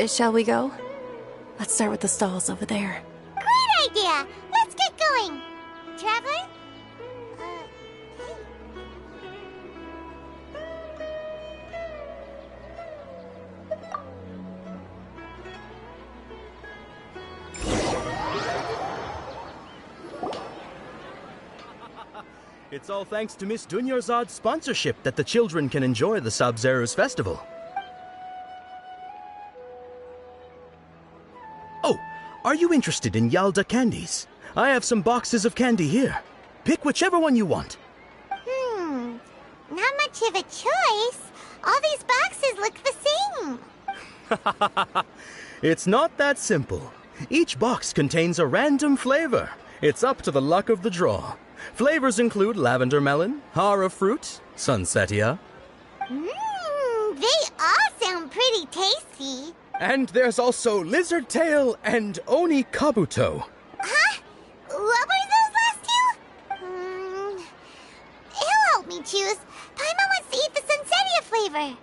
Shall we go? Let's start with the stalls over there. Great idea! Let's get going! Traveler? It's all thanks to Miss Dunyarzad's sponsorship that the children can enjoy the Sub-Zero's festival. Oh, are you interested in Yalda candies? I have some boxes of candy here. Pick whichever one you want. Not much of a choice. All these boxes look the same. It's not that simple. Each box contains a random flavor. It's up to the luck of the draw. Flavors include lavender melon, hara fruit, sunsetia. They all sound pretty tasty. And there's also lizard tail and oni kabuto. Huh? What were those last two? He'll help me choose. Paimon wants to eat the sunsetia flavor.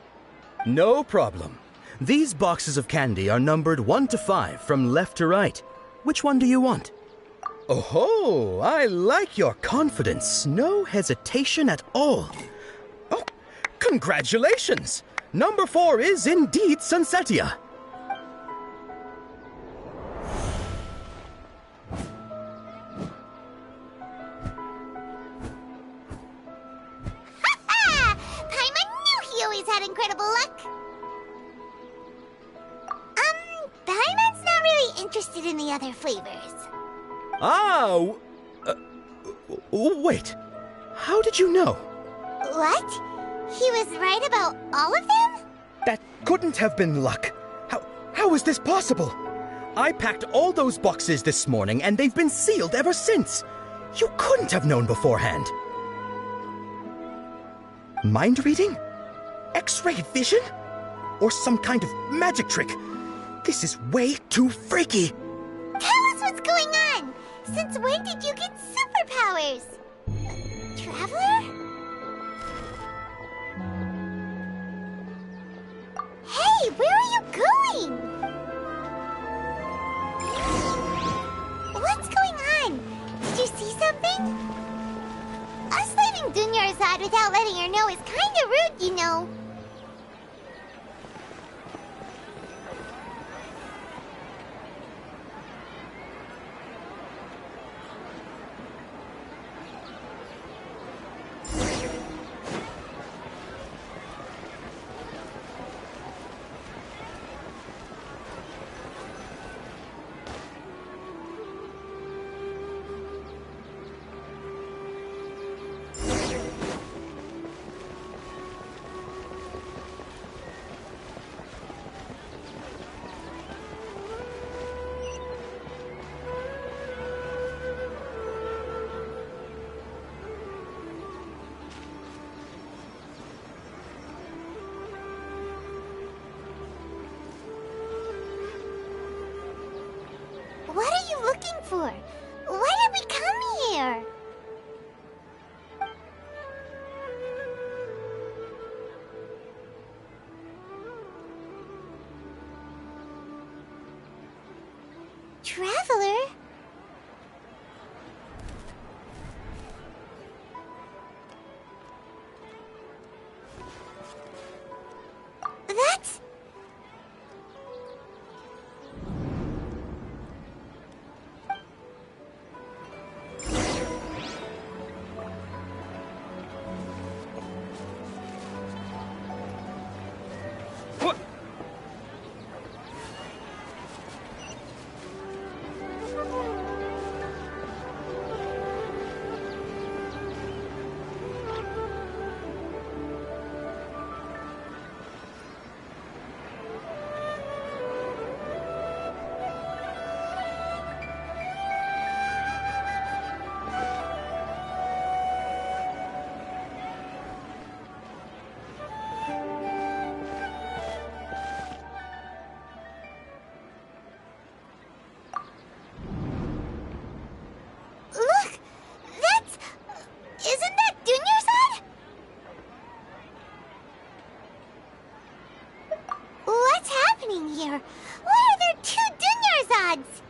No problem. These boxes of candy are numbered 1 to 5 from left to right. Which one do you want? Oh, I like your confidence. No hesitation at all. Oh, congratulations! Number 4 is indeed sunsetia. Paimon knew he always had incredible luck. Paimon's not really interested in the other flavors. Wait. How did you know? What? He was right about all of them? That couldn't have been luck. How is this possible? I packed all those boxes this morning and they've been sealed ever since. You couldn't have known beforehand. Mind reading? X-ray vision? Or some kind of magic trick? This is way too freaky. Tell us what's going on. Since when did you get superpowers? Traveler? Hey, where are you going? What's going on? Did you see something? Us leaving Dunyarzad without letting her know is kinda rude, you know. What are you looking for? Why did we come here? Traveler? That's... here? Why are there 2 Dunyarzad's?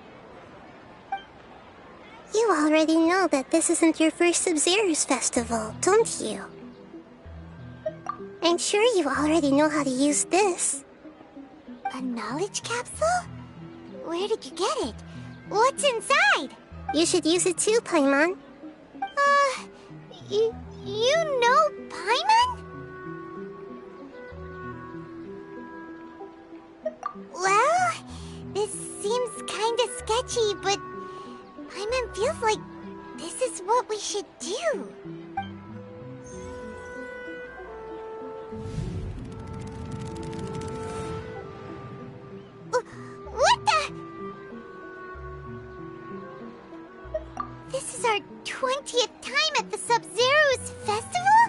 You already know that this isn't your first Sub-Zero's festival, don't you? I'm sure you already know how to use this. A knowledge capsule? Where did you get it? What's inside? You should use it too, Paimon. You know Paimon? Well, this seems kinda sketchy, but Paimon feels like this is what we should do. What the? This is our 20th time at the Sub-Zero's festival?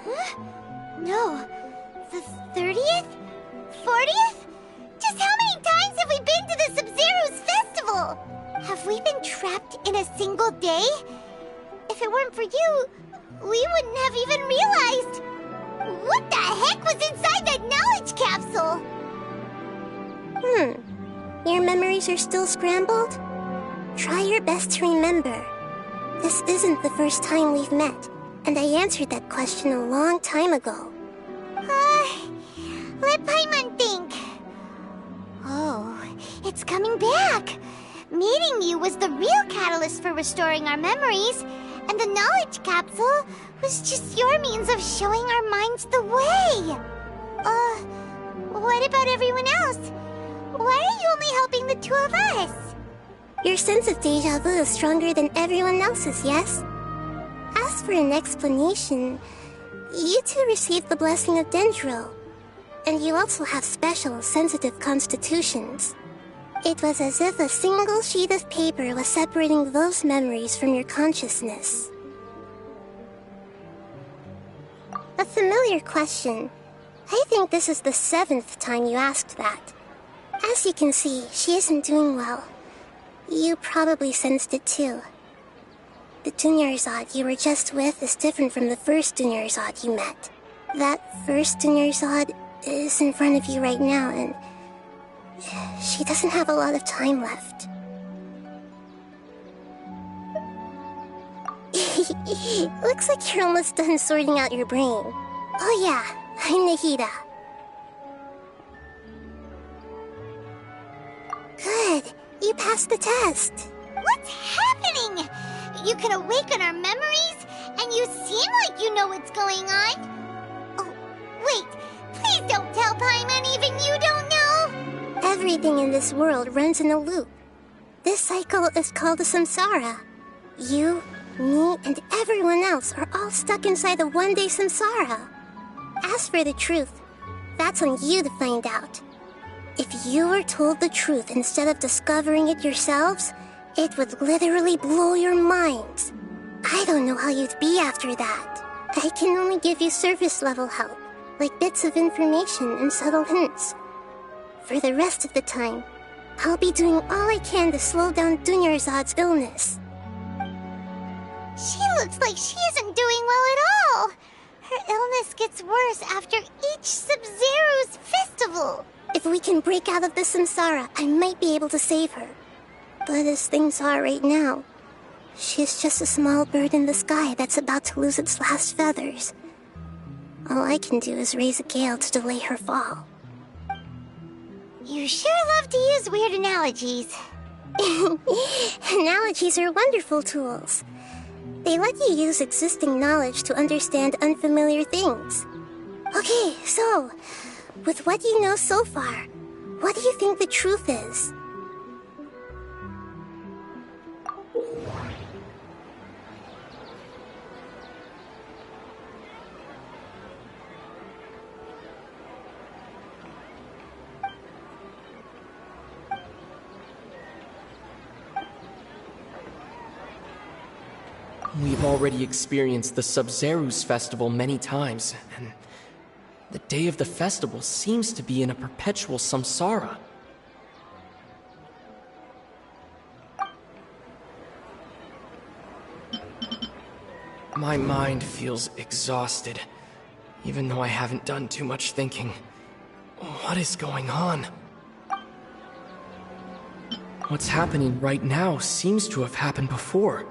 Huh? No. The 30th? 40th? Just how many times have we been to the Sub-Zero's festival? Have we been trapped in a single day? If it weren't for you, we wouldn't have even realized. What the heck was inside that knowledge capsule? Your memories are still scrambled? Try your best to remember. This isn't the first time we've met, and I answered that question a long time ago. Let Paimon think. Oh, it's coming back. Meeting you was the real catalyst for restoring our memories, and the knowledge capsule was just your means of showing our minds the way. What about everyone else? Why are you only helping the 2 of us? Your sense of deja vu is stronger than everyone else's, yes? As for an explanation, you two received the blessing of Dendro, and you also have special, sensitive constitutions. It was as if a single sheet of paper was separating those memories from your consciousness. A familiar question. I think this is the 7th time you asked that. As you can see, she isn't doing well. You probably sensed it too. The Dunyarzad you were just with is different from the first Dunyarzad you met. That first Dunyarzad is in front of you right now, and she doesn't have a lot of time left. Looks like you're almost done sorting out your brain. Oh yeah, I'm Nahida. Good, you passed the test. What's happening? You can awaken our memories, and you seem like you know what's going on. Oh, wait, please don't tell Paimon even you don't know. Everything in this world runs in a loop. This cycle is called a samsara. You, me, and everyone else are all stuck inside a one-day samsara. As for the truth, that's on you to find out. If you were told the truth instead of discovering it yourselves, it would literally blow your minds. I don't know how you'd be after that. I can only give you surface-level help, like bits of information and subtle hints. For the rest of the time, I'll be doing all I can to slow down Dunyarzad's illness. She looks like she isn't doing well at all. Her illness gets worse after each Sub-Zero's festival. If we can break out of this samsara, I might be able to save her. But as things are right now, she's just a small bird in the sky that's about to lose its last feathers. All I can do is raise a gale to delay her fall. You sure love to use weird analogies. Analogies are wonderful tools. They let you use existing knowledge to understand unfamiliar things. Okay, so, with what you know so far, what do you think the truth is? We've already experienced the Sub-Zero's festival many times, and the day of the festival seems to be in a perpetual samsara. My mind feels exhausted, even though I haven't done too much thinking. What is going on? What's happening right now seems to have happened before.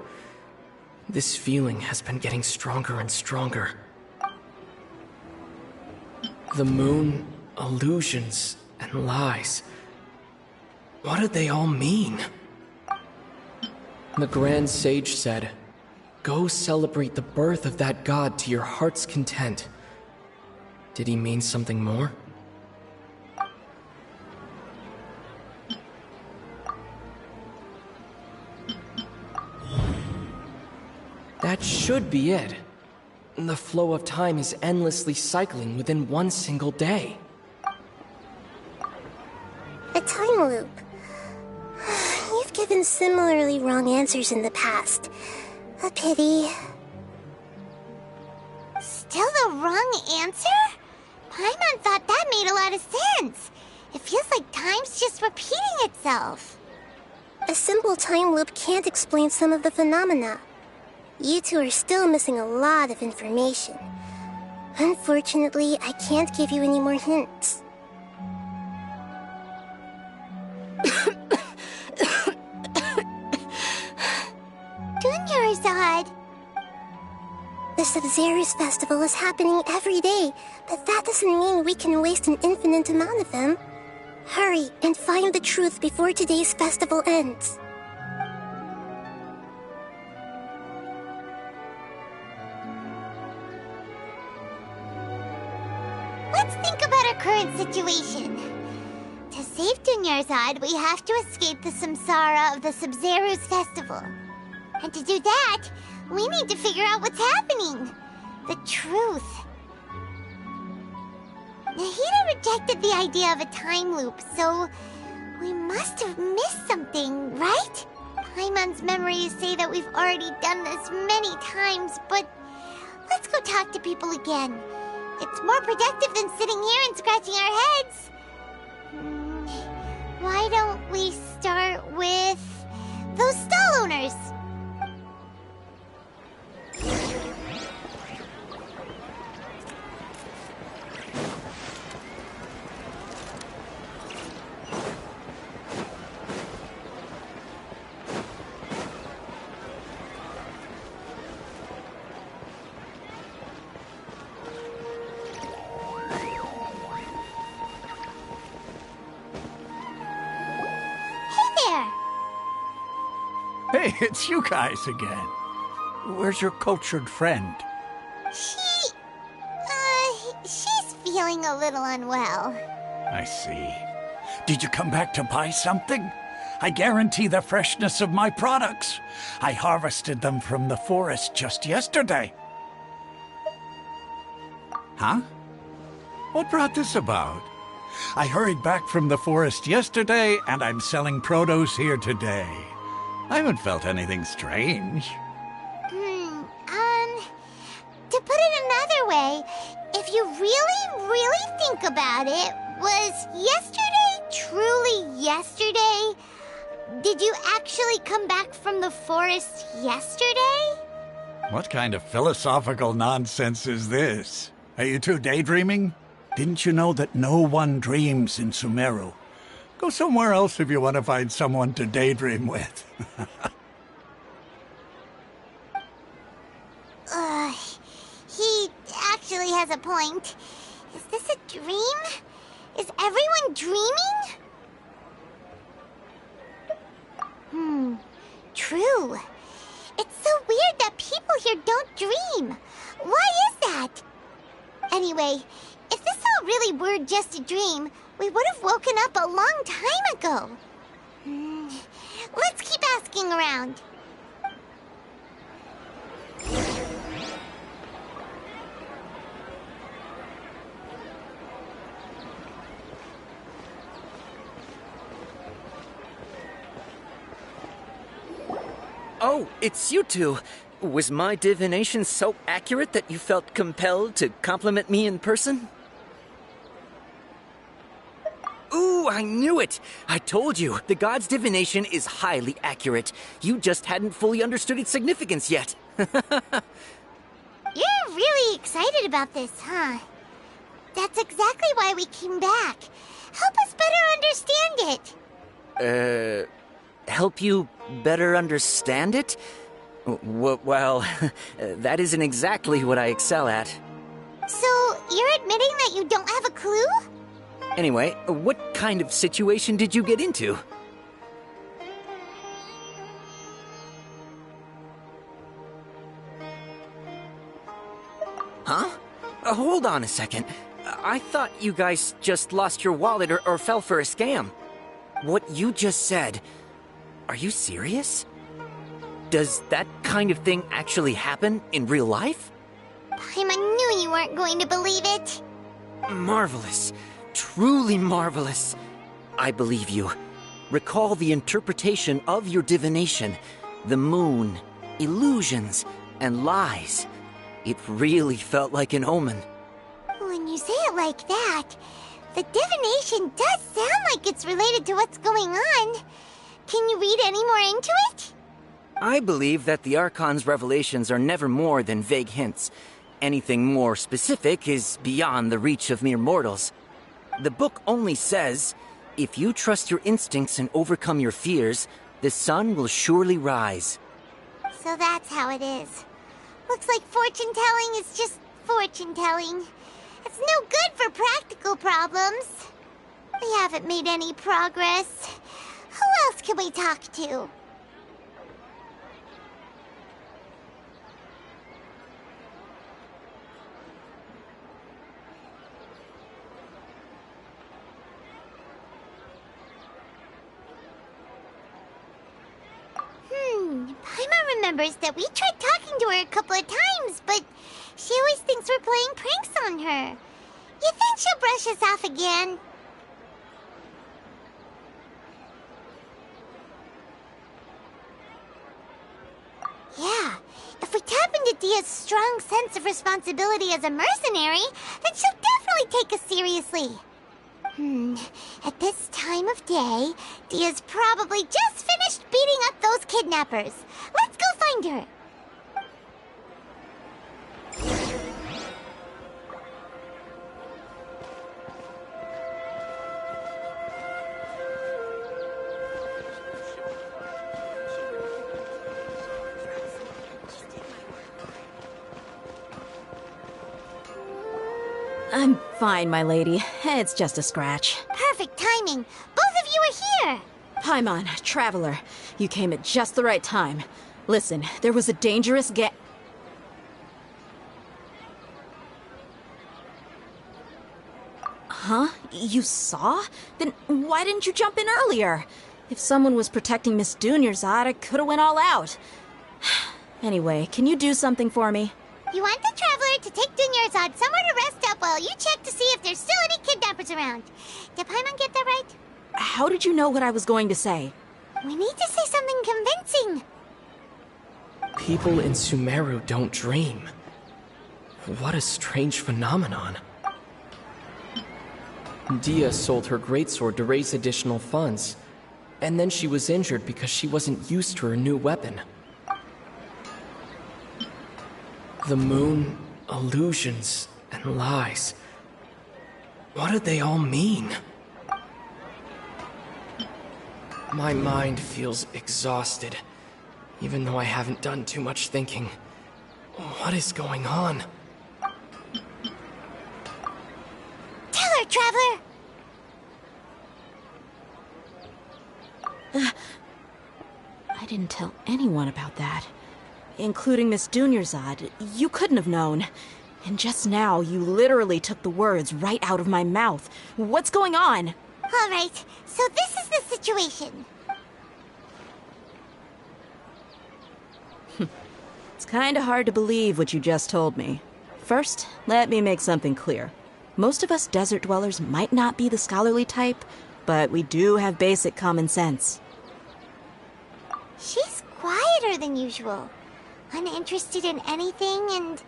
This feeling has been getting stronger and stronger. The moon, illusions, and lies. What do they all mean? The Grand Sage said, "Go celebrate the birth of that god to your heart's content." Did he mean something more? That should be it. The flow of time is endlessly cycling within one single day. A time loop. You've given similarly wrong answers in the past. A pity. Still the wrong answer? Paimon thought that made a lot of sense. It feels like time's just repeating itself. A simple time loop can't explain some of the phenomena. You two are still missing a lot of information. Unfortunately, I can't give you any more hints. Dunyarzad! The Sub-Zero's festival is happening every day, but that doesn't mean we can waste an infinite amount of them. Hurry and find the truth before today's festival ends. Let's think about our current situation. To save Dunyarzad, we have to escape the samsara of the Sub-Zero's festival. And to do that, we need to figure out what's happening. The truth. Nahida rejected the idea of a time loop, so we must have missed something, right? Paimon's memories say that we've already done this many times, but let's go talk to people again. It's more productive than sitting here and scratching our heads. Why don't we start with those stall owners? Hey, it's you guys again. Where's your cultured friend? She's feeling a little unwell. I see. Did you come back to buy something? I guarantee the freshness of my products. I harvested them from the forest just yesterday. Huh? What brought this about? I hurried back from the forest yesterday, and I'm selling produce here today. I haven't felt anything strange. To put it another way, if you really think about it, was yesterday truly yesterday? Did you actually come back from the forest yesterday? What kind of philosophical nonsense is this? Are you two daydreaming? Didn't you know that no one dreams in Sumeru? Go somewhere else if you want to find someone to daydream with. He actually has a point. Is this a dream? Is everyone dreaming? True. It's so weird that people here don't dream. Why is that? Anyway, if this all really were just a dream, we would have woken up a long time ago. Let's keep asking around. Oh, it's you two. Was my divination so accurate that you felt compelled to compliment me in person? Ooh, I knew it! I told you, the god's divination is highly accurate. You just hadn't fully understood its significance yet. You're really excited about this, huh? That's exactly why we came back. Help us better understand it. help you better understand it? Well, that isn't exactly what I excel at. So, you're admitting that you don't have a clue? Anyway, what kind of situation did you get into? Huh? Hold on a second. I thought you guys just lost your wallet or fell for a scam. What you just said, are you serious? Does that kind of thing actually happen in real life? Paimon knew you weren't going to believe it. Marvelous. Truly marvelous. I believe you. Recall the interpretation of your divination. The moon, illusions, and lies. It really felt like an omen. When you say it like that, the divination does sound like it's related to what's going on. Can you read any more into it? I believe that the Archon's revelations are never more than vague hints. Anything more specific is beyond the reach of mere mortals. The book only says, if you trust your instincts and overcome your fears, the sun will surely rise. So that's how it is. Looks like fortune-telling is just fortune-telling. It's no good for practical problems. We haven't made any progress. Who else can we talk to? Paimon remembers that we tried talking to her a couple of times, but she always thinks we're playing pranks on her. You think she'll brush us off again? Yeah, if we tap into Dia's strong sense of responsibility as a mercenary, then she'll definitely take us seriously. At this time of day, Dia's probably just finished beating up those kidnappers. Let's go find her. I'm fine, my lady. It's just a scratch. Perfect timing. Both of you are here. Paimon, Traveler, you came at just the right time. Listen, there was a dangerous Huh? You saw? Then why didn't you jump in earlier? If someone was protecting Miss Dunyarzad, I could have went all out. Anyway, can you do something for me? You want the Traveler to take Dunyarzad somewhere to rest up while you check to see if there's still any kidnappers around. Did Paimon get that right? How did you know what I was going to say? We need to say something convincing. People in Sumeru don't dream. What a strange phenomenon. Dia sold her greatsword to raise additional funds, and then she was injured because she wasn't used to her new weapon. The moon, illusions, and lies. What do they all mean? My mind feels exhausted, even though I haven't done too much thinking. What is going on? Tell her, Traveler! I didn't tell anyone about that. Including Miss Dunyarzad. You couldn't have known. And just now, you literally took the words right out of my mouth. What's going on? All right, so this is the situation. It's kinda hard to believe what you just told me. First, let me make something clear. Most of us desert dwellers might not be the scholarly type, but we do have basic common sense. She's quieter than usual. Uninterested in anything and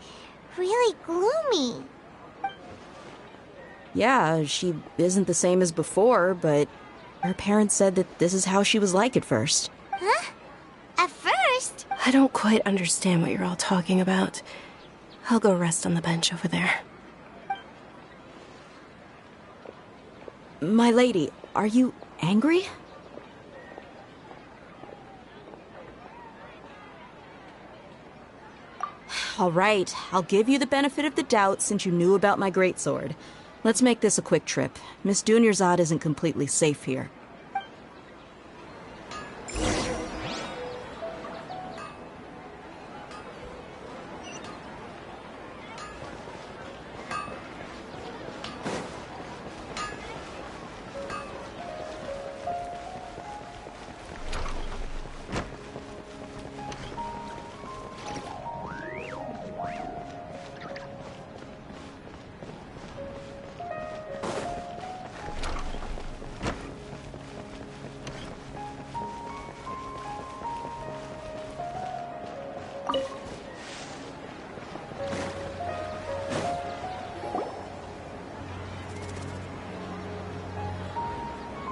really gloomy. Yeah, she isn't the same as before, but her parents said that this is how she was like at first. Huh? At first? I don't quite understand what you're all talking about. I'll go rest on the bench over there. My lady, are you angry? All right, I'll give you the benefit of the doubt since you knew about my greatsword. Let's make this a quick trip. Miss Dunyarzad isn't completely safe here.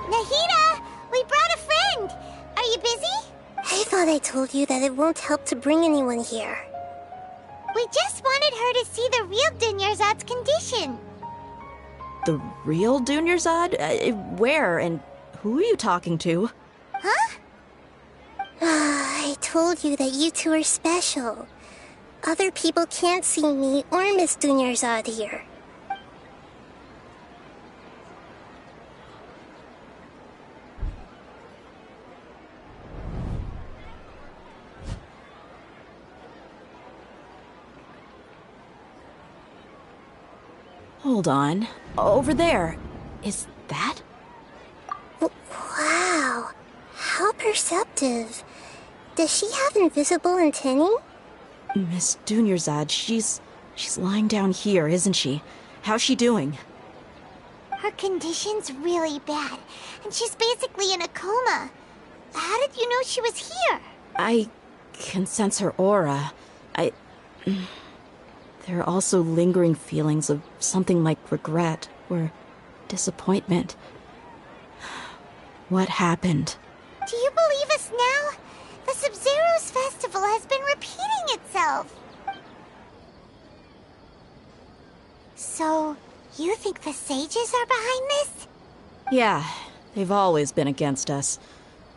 Nahida! We brought a friend! Are you busy? I thought I told you that it won't help to bring anyone here. We just wanted her to see the real Dunyarzad's condition. The real Dunyarzad? Where and who are you talking to? Huh? I told you that you two are special. Other people can't see me or Miss Dunyarzad here. Hold on. Over there. Is that? Wow. How perceptive. Does she have invisible antennae? Miss Dunyarzad, she's lying down here, isn't she? How's she doing? Her condition's really bad, and she's basically in a coma. How did you know she was here? I can sense her aura. There are also lingering feelings of something like regret or disappointment. What happened? Do you believe us now? The Sub-Zero's festival has been repeating itself. So, you think the sages are behind this? Yeah, they've always been against us.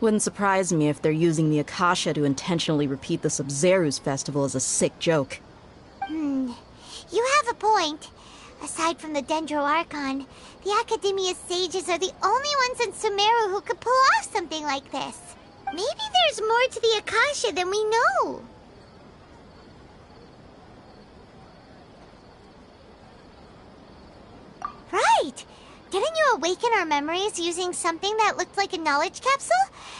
Wouldn't surprise me if they're using the Akasha to intentionally repeat the Sub-Zero's festival as a sick joke. You have a point. Aside from the Dendro Archon, the Academia's sages are the only ones in Sumeru who could pull off something like this. Maybe there's more to the Akasha than we know. Right! Didn't you awaken our memories using something that looked like a knowledge capsule?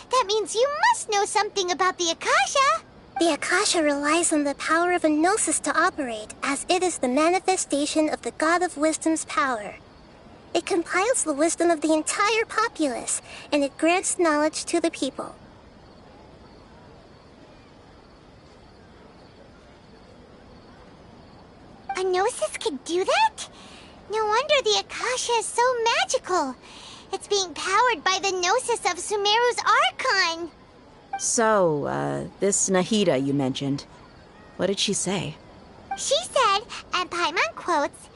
That means you must know something about the Akasha! The Akasha relies on the power of a gnosis to operate, as it is the manifestation of the God of Wisdom's power. It compiles the wisdom of the entire populace, and it grants knowledge to the people. A gnosis could do that? No wonder the Akasha is so magical. It's being powered by the gnosis of Sumeru's Archon. So, this Nahida you mentioned, what did she say? She said, and Paimon quotes,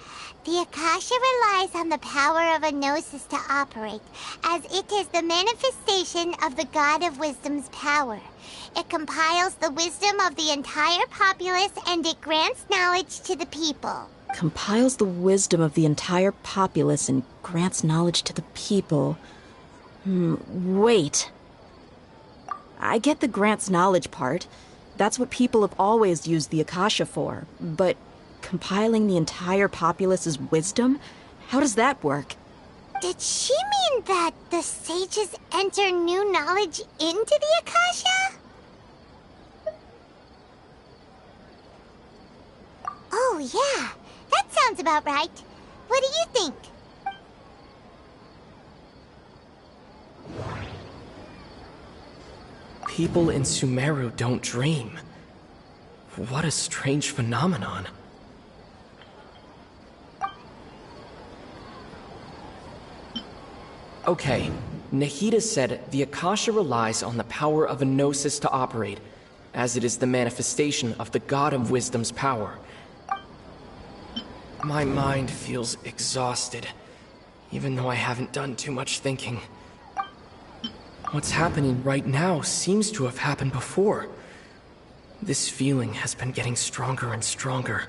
"The Akasha relies on the power of a gnosis to operate, as it is the manifestation of the God of Wisdom's power. It compiles the wisdom of the entire populace and it grants knowledge to the people." Compiles the wisdom of the entire populace and grants knowledge to the people. Wait. I get the grants knowledge part. That's what people have always used the Akasha for. But compiling the entire populace's wisdom? How does that work? Did she mean that the sages enter new knowledge into the Akasha? Oh, yeah. That sounds about right. What do you think? People in Sumeru don't dream. What a strange phenomenon. Okay, Nahida said the Akasha relies on the power of a gnosis to operate, as it is the manifestation of the God of Wisdom's power. My mind feels exhausted, even though I haven't done too much thinking. What's happening right now seems to have happened before. This feeling has been getting stronger and stronger.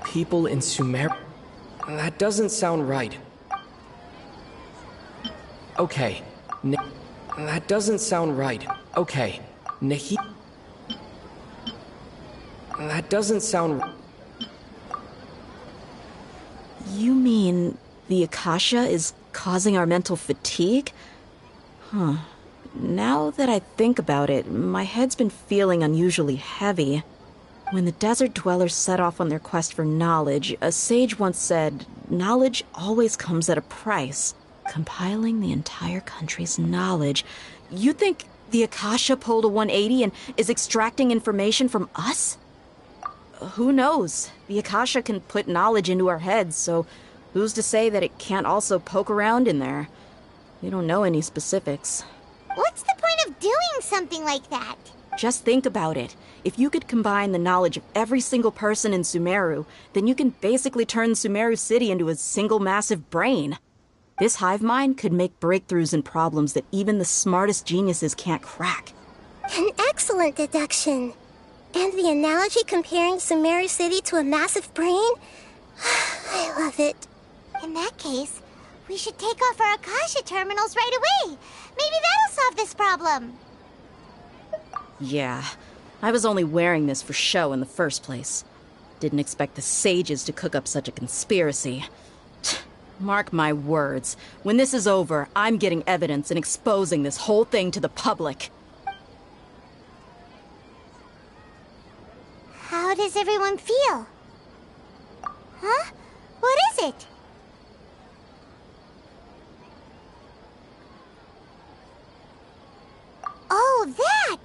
People in Sumeru... That doesn't sound right. Okay. That doesn't sound right. Okay. That doesn't sound... You mean the Akasha is causing our mental fatigue? Huh. Now that I think about it, my head's been feeling unusually heavy. When the desert dwellers set off on their quest for knowledge, a sage once said, knowledge always comes at a price. Compiling the entire country's knowledge. You think the Akasha pulled a 180 and is extracting information from us? Who knows? The Akasha can put knowledge into our heads, so who's to say that it can't also poke around in there? We don't know any specifics. What's the point of doing something like that? Just think about it. If you could combine the knowledge of every single person in Sumeru, then you can basically turn Sumeru City into a single massive brain. This hive mind could make breakthroughs in problems that even the smartest geniuses can't crack. An excellent deduction. And the analogy comparing Sumeru City to a massive brain? I love it. In that case, we should take off our Akasha terminals right away. Maybe that'll solve this problem. Yeah, I was only wearing this for show in the first place. Didn't expect the sages to cook up such a conspiracy. Mark my words, when this is over, I'm getting evidence and exposing this whole thing to the public. How does everyone feel? Huh? What is it? Oh, that!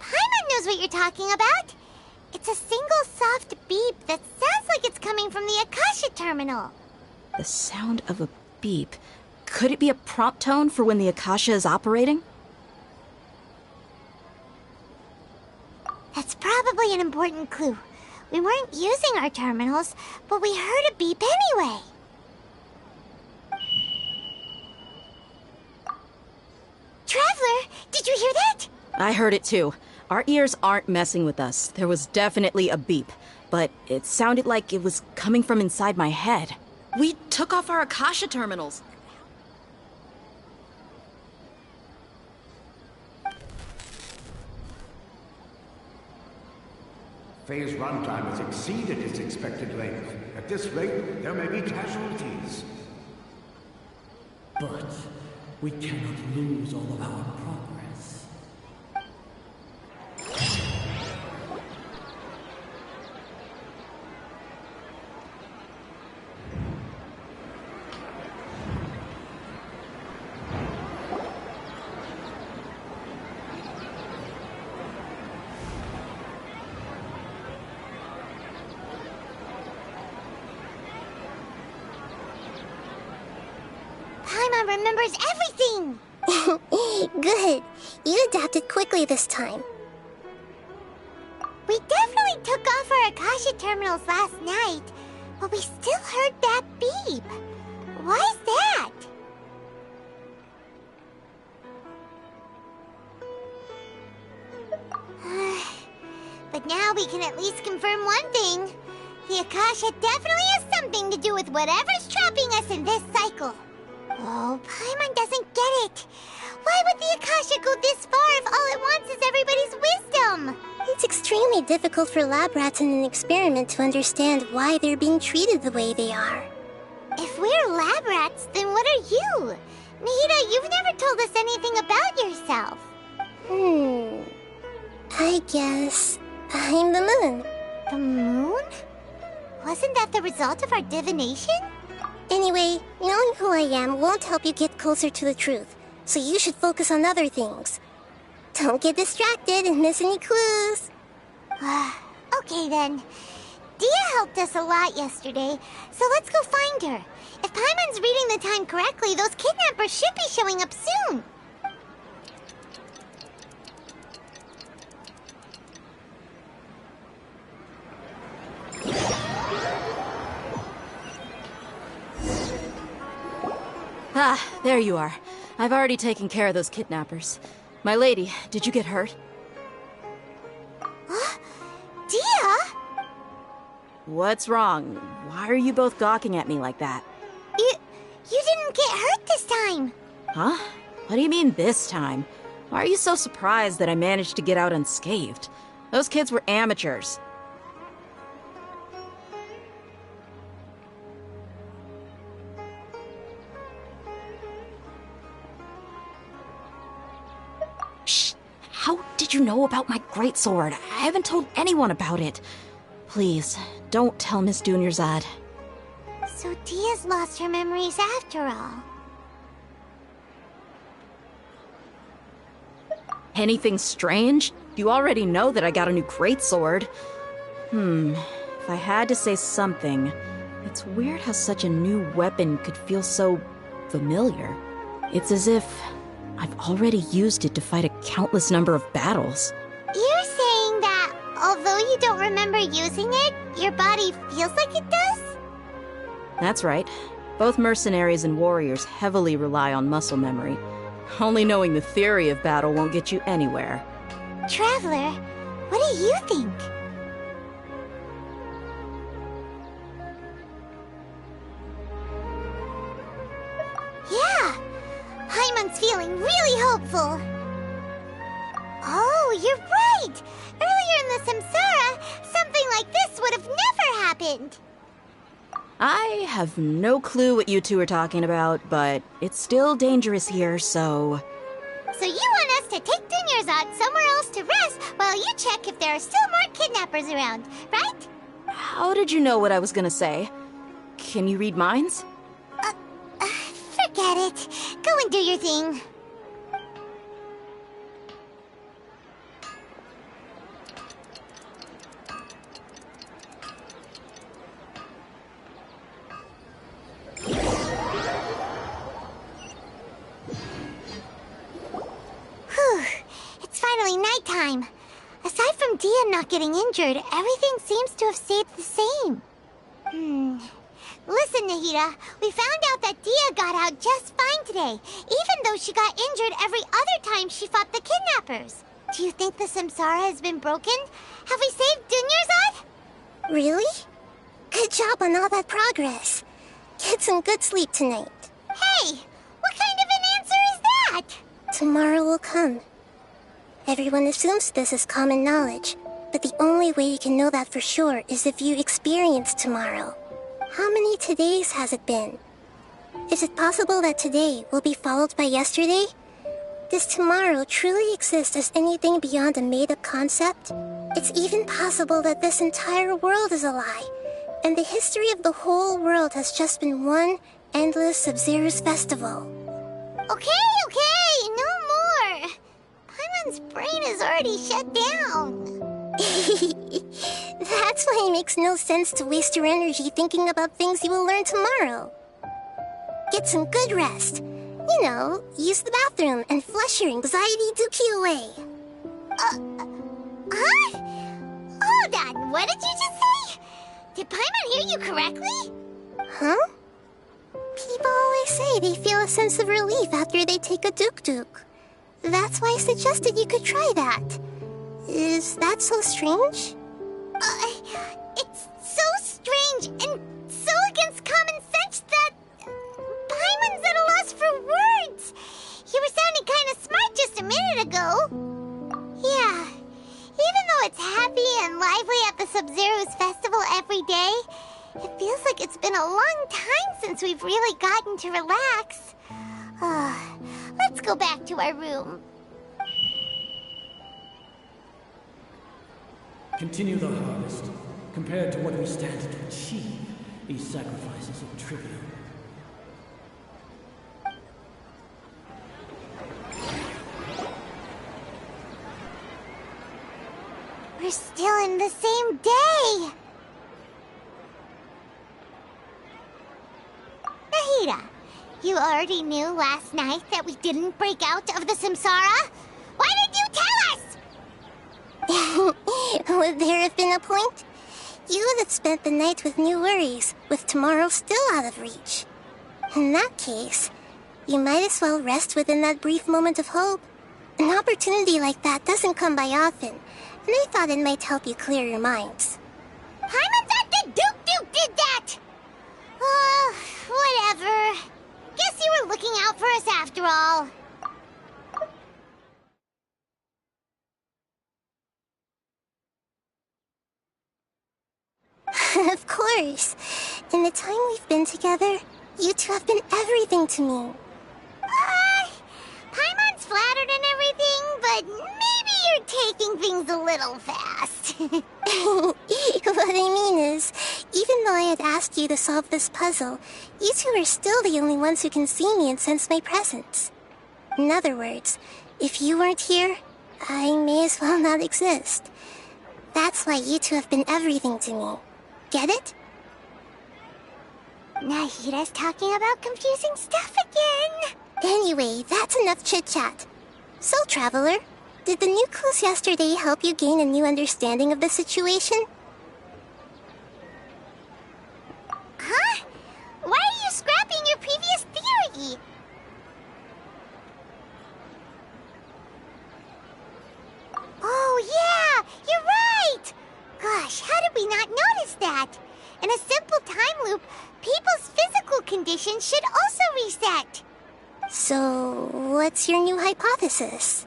Paimon knows what you're talking about. It's a single soft beep that sounds like it's coming from the Akasha terminal. The sound of a beep. Could it be a prompt tone for when the Akasha is operating? That's probably an important clue. We weren't using our terminals, but we heard a beep anyway. Traveler, did you hear that? I heard it too. Our ears aren't messing with us. There was definitely a beep, but it sounded like it was coming from inside my head. We took off our Akasha terminals. Phase runtime has exceeded its expected length. At this rate, there may be casualties. But we cannot lose all of our progress. Paimon remembers everything! Good. You adapted quickly this time. We definitely took off our Akasha terminals last night, but we still heard that beep. Why is that? But now we can at least confirm one thing. The Akasha definitely has something to do with whatever's trapping us in this cycle. Oh, Paimon doesn't get it. Why would the Akasha go this far if all it wants is everybody's wisdom? It's extremely difficult for lab rats in an experiment to understand why they're being treated the way they are. If we're lab rats, then what are you? Nihida, you've never told us anything about yourself. I guess I'm the moon. The moon? Wasn't that the result of our divination? Anyway, knowing who I am won't help you get closer to the truth, so you should focus on other things. Don't get distracted and miss any clues. Okay then. Dia helped us a lot yesterday, so let's go find her. If Paimon's reading the time correctly, those kidnappers should be showing up soon. Ah, there you are. I've already taken care of those kidnappers. My lady, did you get hurt? Dia? What's wrong? Why are you both gawking at me like that? You didn't get hurt this time. Huh? What do you mean this time? Why are you so surprised that I managed to get out unscathed? Those kids were amateurs. Shh! How did you know about my greatsword? I haven't told anyone about it. Please, don't tell Miss Dunyarzad. So Dia's lost her memories after all. Anything strange? You already know that I got a new greatsword. If I had to say something, it's weird how such a new weapon could feel so familiar. It's as if I've already used it to fight a countless number of battles. You're saying that although you don't remember using it, your body feels like it does? That's right. Both mercenaries and warriors heavily rely on muscle memory. Only knowing the theory of battle won't get you anywhere. Traveler, what do you think? Yeah, Paimon's feeling really hopeful. Oh, you're right! Earlier in the Samsara, something like this would have never happened. I have no clue what you two are talking about, but it's still dangerous here, so... So you want us to take Dunyarzad somewhere else to rest while you check if there are still more kidnappers around, right? How did you know what I was gonna say? Can you read minds? Forget it. Go and do your thing. Whew. It's finally nighttime. Aside from Dia not getting injured, everything seems to have stayed the same. Listen, Nahida, we found out that Dia got out just fine today, even though she got injured every other time she fought the kidnappers. Do you think the Samsara has been broken? Have we saved Dunyarzad? Really? Good job on all that progress. Get some good sleep tonight. Hey, what kind of an answer is that? Tomorrow will come. Everyone assumes this is common knowledge, but the only way you can know that for sure is if you experience tomorrow. How many todays has it been? Is it possible that today will be followed by yesterday? Does tomorrow truly exist as anything beyond a made-up concept? It's even possible that this entire world is a lie, and the history of the whole world has just been one endless Sub-Zero's festival. Okay, no more. Paimon's brain is already shut down. That's why it makes no sense to waste your energy thinking about things you will learn tomorrow. Get some good rest. You know, use the bathroom and flush your anxiety dookie away. Huh? Hold on, what did you just say? Did Paimon hear you correctly? Huh? People always say they feel a sense of relief after they take a duk-duk. That's why I suggested you could try that. Is that so strange? It's so strange and so against common sense that Paimon's at a loss for words. You were sounding kind of smart just a minute ago. Yeah, even though it's happy and lively at the Sub-Zero's festival every day, it feels like it's been a long time since we've really gotten to relax. Let's go back to our room. Continue the harvest. Compared to what we stand to achieve, these sacrifices are trivial. We're still in the same day. Nahida, you already knew last night that we didn't break out of the Samsara? Why did you tell us? Would there have been a point? You would have spent the night with new worries, with tomorrow still out of reach. In that case, You might as well rest within that brief moment of hope. An opportunity like that doesn't come by often, and I thought it might help you clear your minds. Paimon the Duke did that! Whatever. Guess you were looking out for us after all. Of course. In the time we've been together, you two have been everything to me. Paimon's flattered and everything, but maybe you're taking things a little fast. What I mean is, even though I had asked you to solve this puzzle, you two are still the only ones who can see me and sense my presence. In other words, if you weren't here, I may as well not exist. That's why you two have been everything to me. Get it? Nahida's talking about confusing stuff again. Anyway, that's enough chit-chat. So, Traveler, did the new clues yesterday help you gain a new understanding of the situation? Huh? Why are you scrapping your previous theory? Oh, yeah! You're right! Gosh, how did we not notice that? In a simple time loop, people's physical condition should also reset. So, what's your new hypothesis?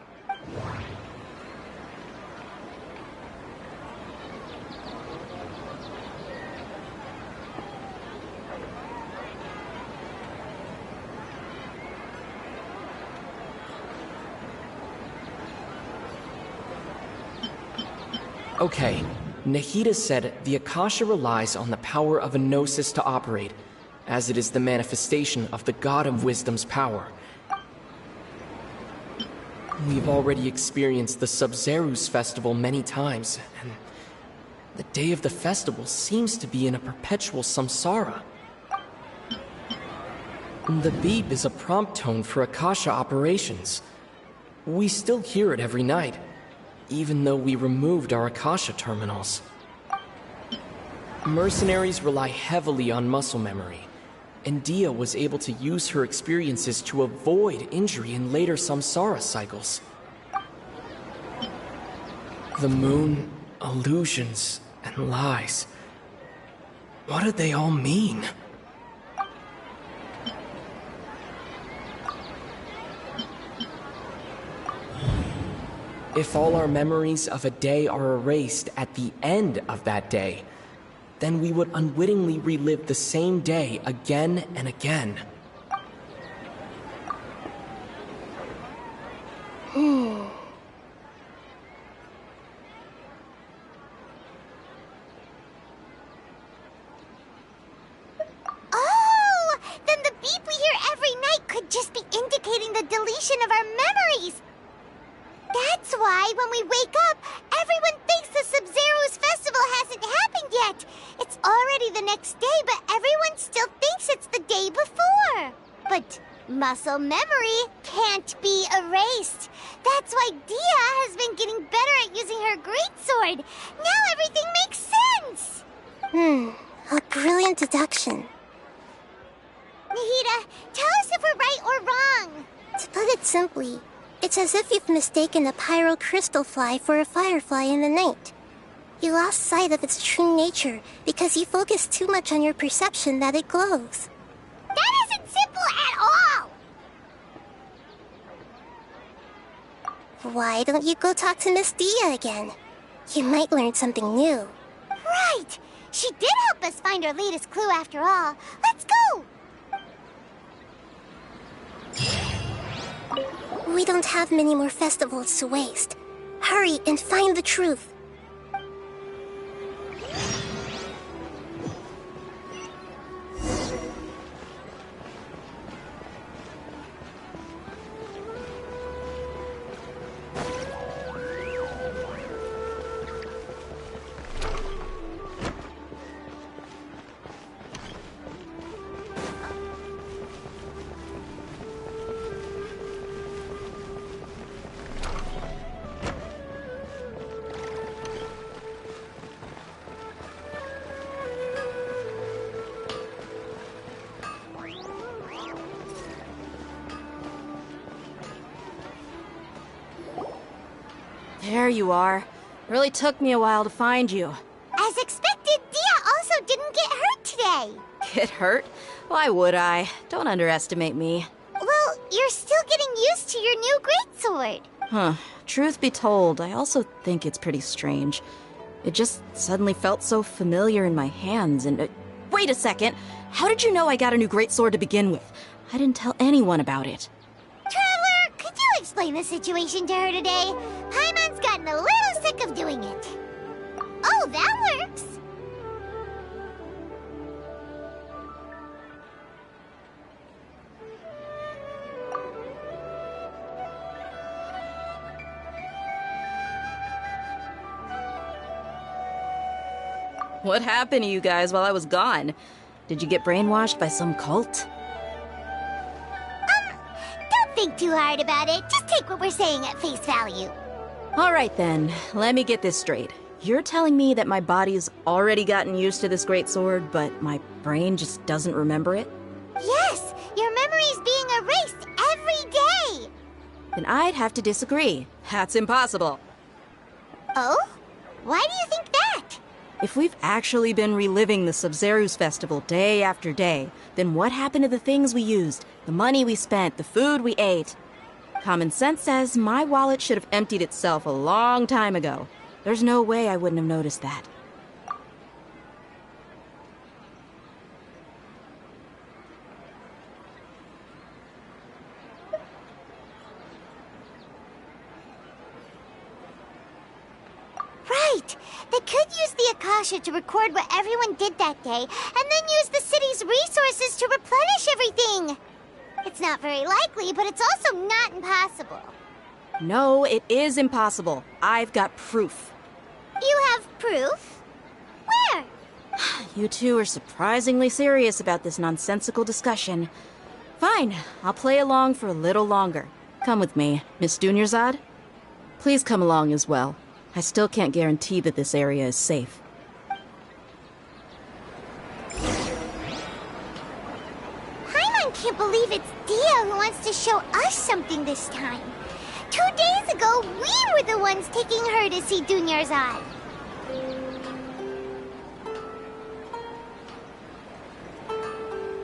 Okay, Nahida said the Akasha relies on the power of a gnosis to operate, as it is the manifestation of the God of Wisdom's power. We've already experienced the Sub-Zerus festival many times, and the day of the festival seems to be in a perpetual samsara. The beep is a prompt tone for Akasha operations. We still hear it every night, even though we removed our Akasha terminals. Mercenaries rely heavily on muscle memory, and Dia was able to use her experiences to avoid injury in later samsara cycles. The moon, illusions, and lies. What do they all mean? If all our memories of a day are erased at the end of that day, then we would unwittingly relive the same day again and again. Oh! Then the beep we hear every night could just be indicating the deletion of our memories! That's why when we wake up, everyone thinks the Sub-Zero's festival hasn't happened yet. It's already the next day, but everyone still thinks it's the day before. But muscle memory can't be erased. That's why Dia has been getting better at using her greatsword. Now everything makes sense. A brilliant deduction. Nahida, tell us if we're right or wrong. To put it simply, it's as if you've mistaken a pyro crystal fly for a firefly in the night. You lost sight of its true nature because you focused too much on your perception that it glows. That isn't simple at all! Why don't you go talk to Miss Dia again? You might learn something new. Right! She did help us find our latest clue after all. Let's go! We don't have many more festivals to waste. Hurry and find the truth. There you are. It really took me a while to find you. As expected, Dia also didn't get hurt today. Get hurt? Why would I? Don't underestimate me. Well, you're still getting used to your new greatsword. Huh. Truth be told, I also think it's pretty strange. It just suddenly felt so familiar in my hands and... wait a second! How did you know I got a new greatsword to begin with? I didn't tell anyone about it. Traveler, could you explain the situation to her today? Paimon's gotten a little sick of doing it. Oh, that works! What happened to you guys while I was gone? Did you get brainwashed by some cult? Don't think too hard about it. Just take what we're saying at face value. Alright then, let me get this straight. You're telling me that my body's already gotten used to this greatsword, but my brain just doesn't remember it? Yes, your memory's being erased every day. Then I'd have to disagree. That's impossible. Oh? Why do you think that? If we've actually been reliving the Sub-Zeru's festival day after day, then what happened to the things we used, the money we spent, the food we ate? Common sense says my wallet should have emptied itself a long time ago. There's no way I wouldn't have noticed that. Right! They could use the Akasha to record what everyone did that day, and then use the city's resources to replenish everything! It's not very likely, but it's also not impossible. No, it is impossible. I've got proof. You have proof? Where? You two are surprisingly serious about this nonsensical discussion. Fine, I'll play along for a little longer. Come with me, Miss Dunyarzad. Please come along as well. I still can't guarantee that this area is safe. Paimon can't believe it's Dia who wants to show us something this time. 2 days ago, we were the ones taking her to see Dunyarzad.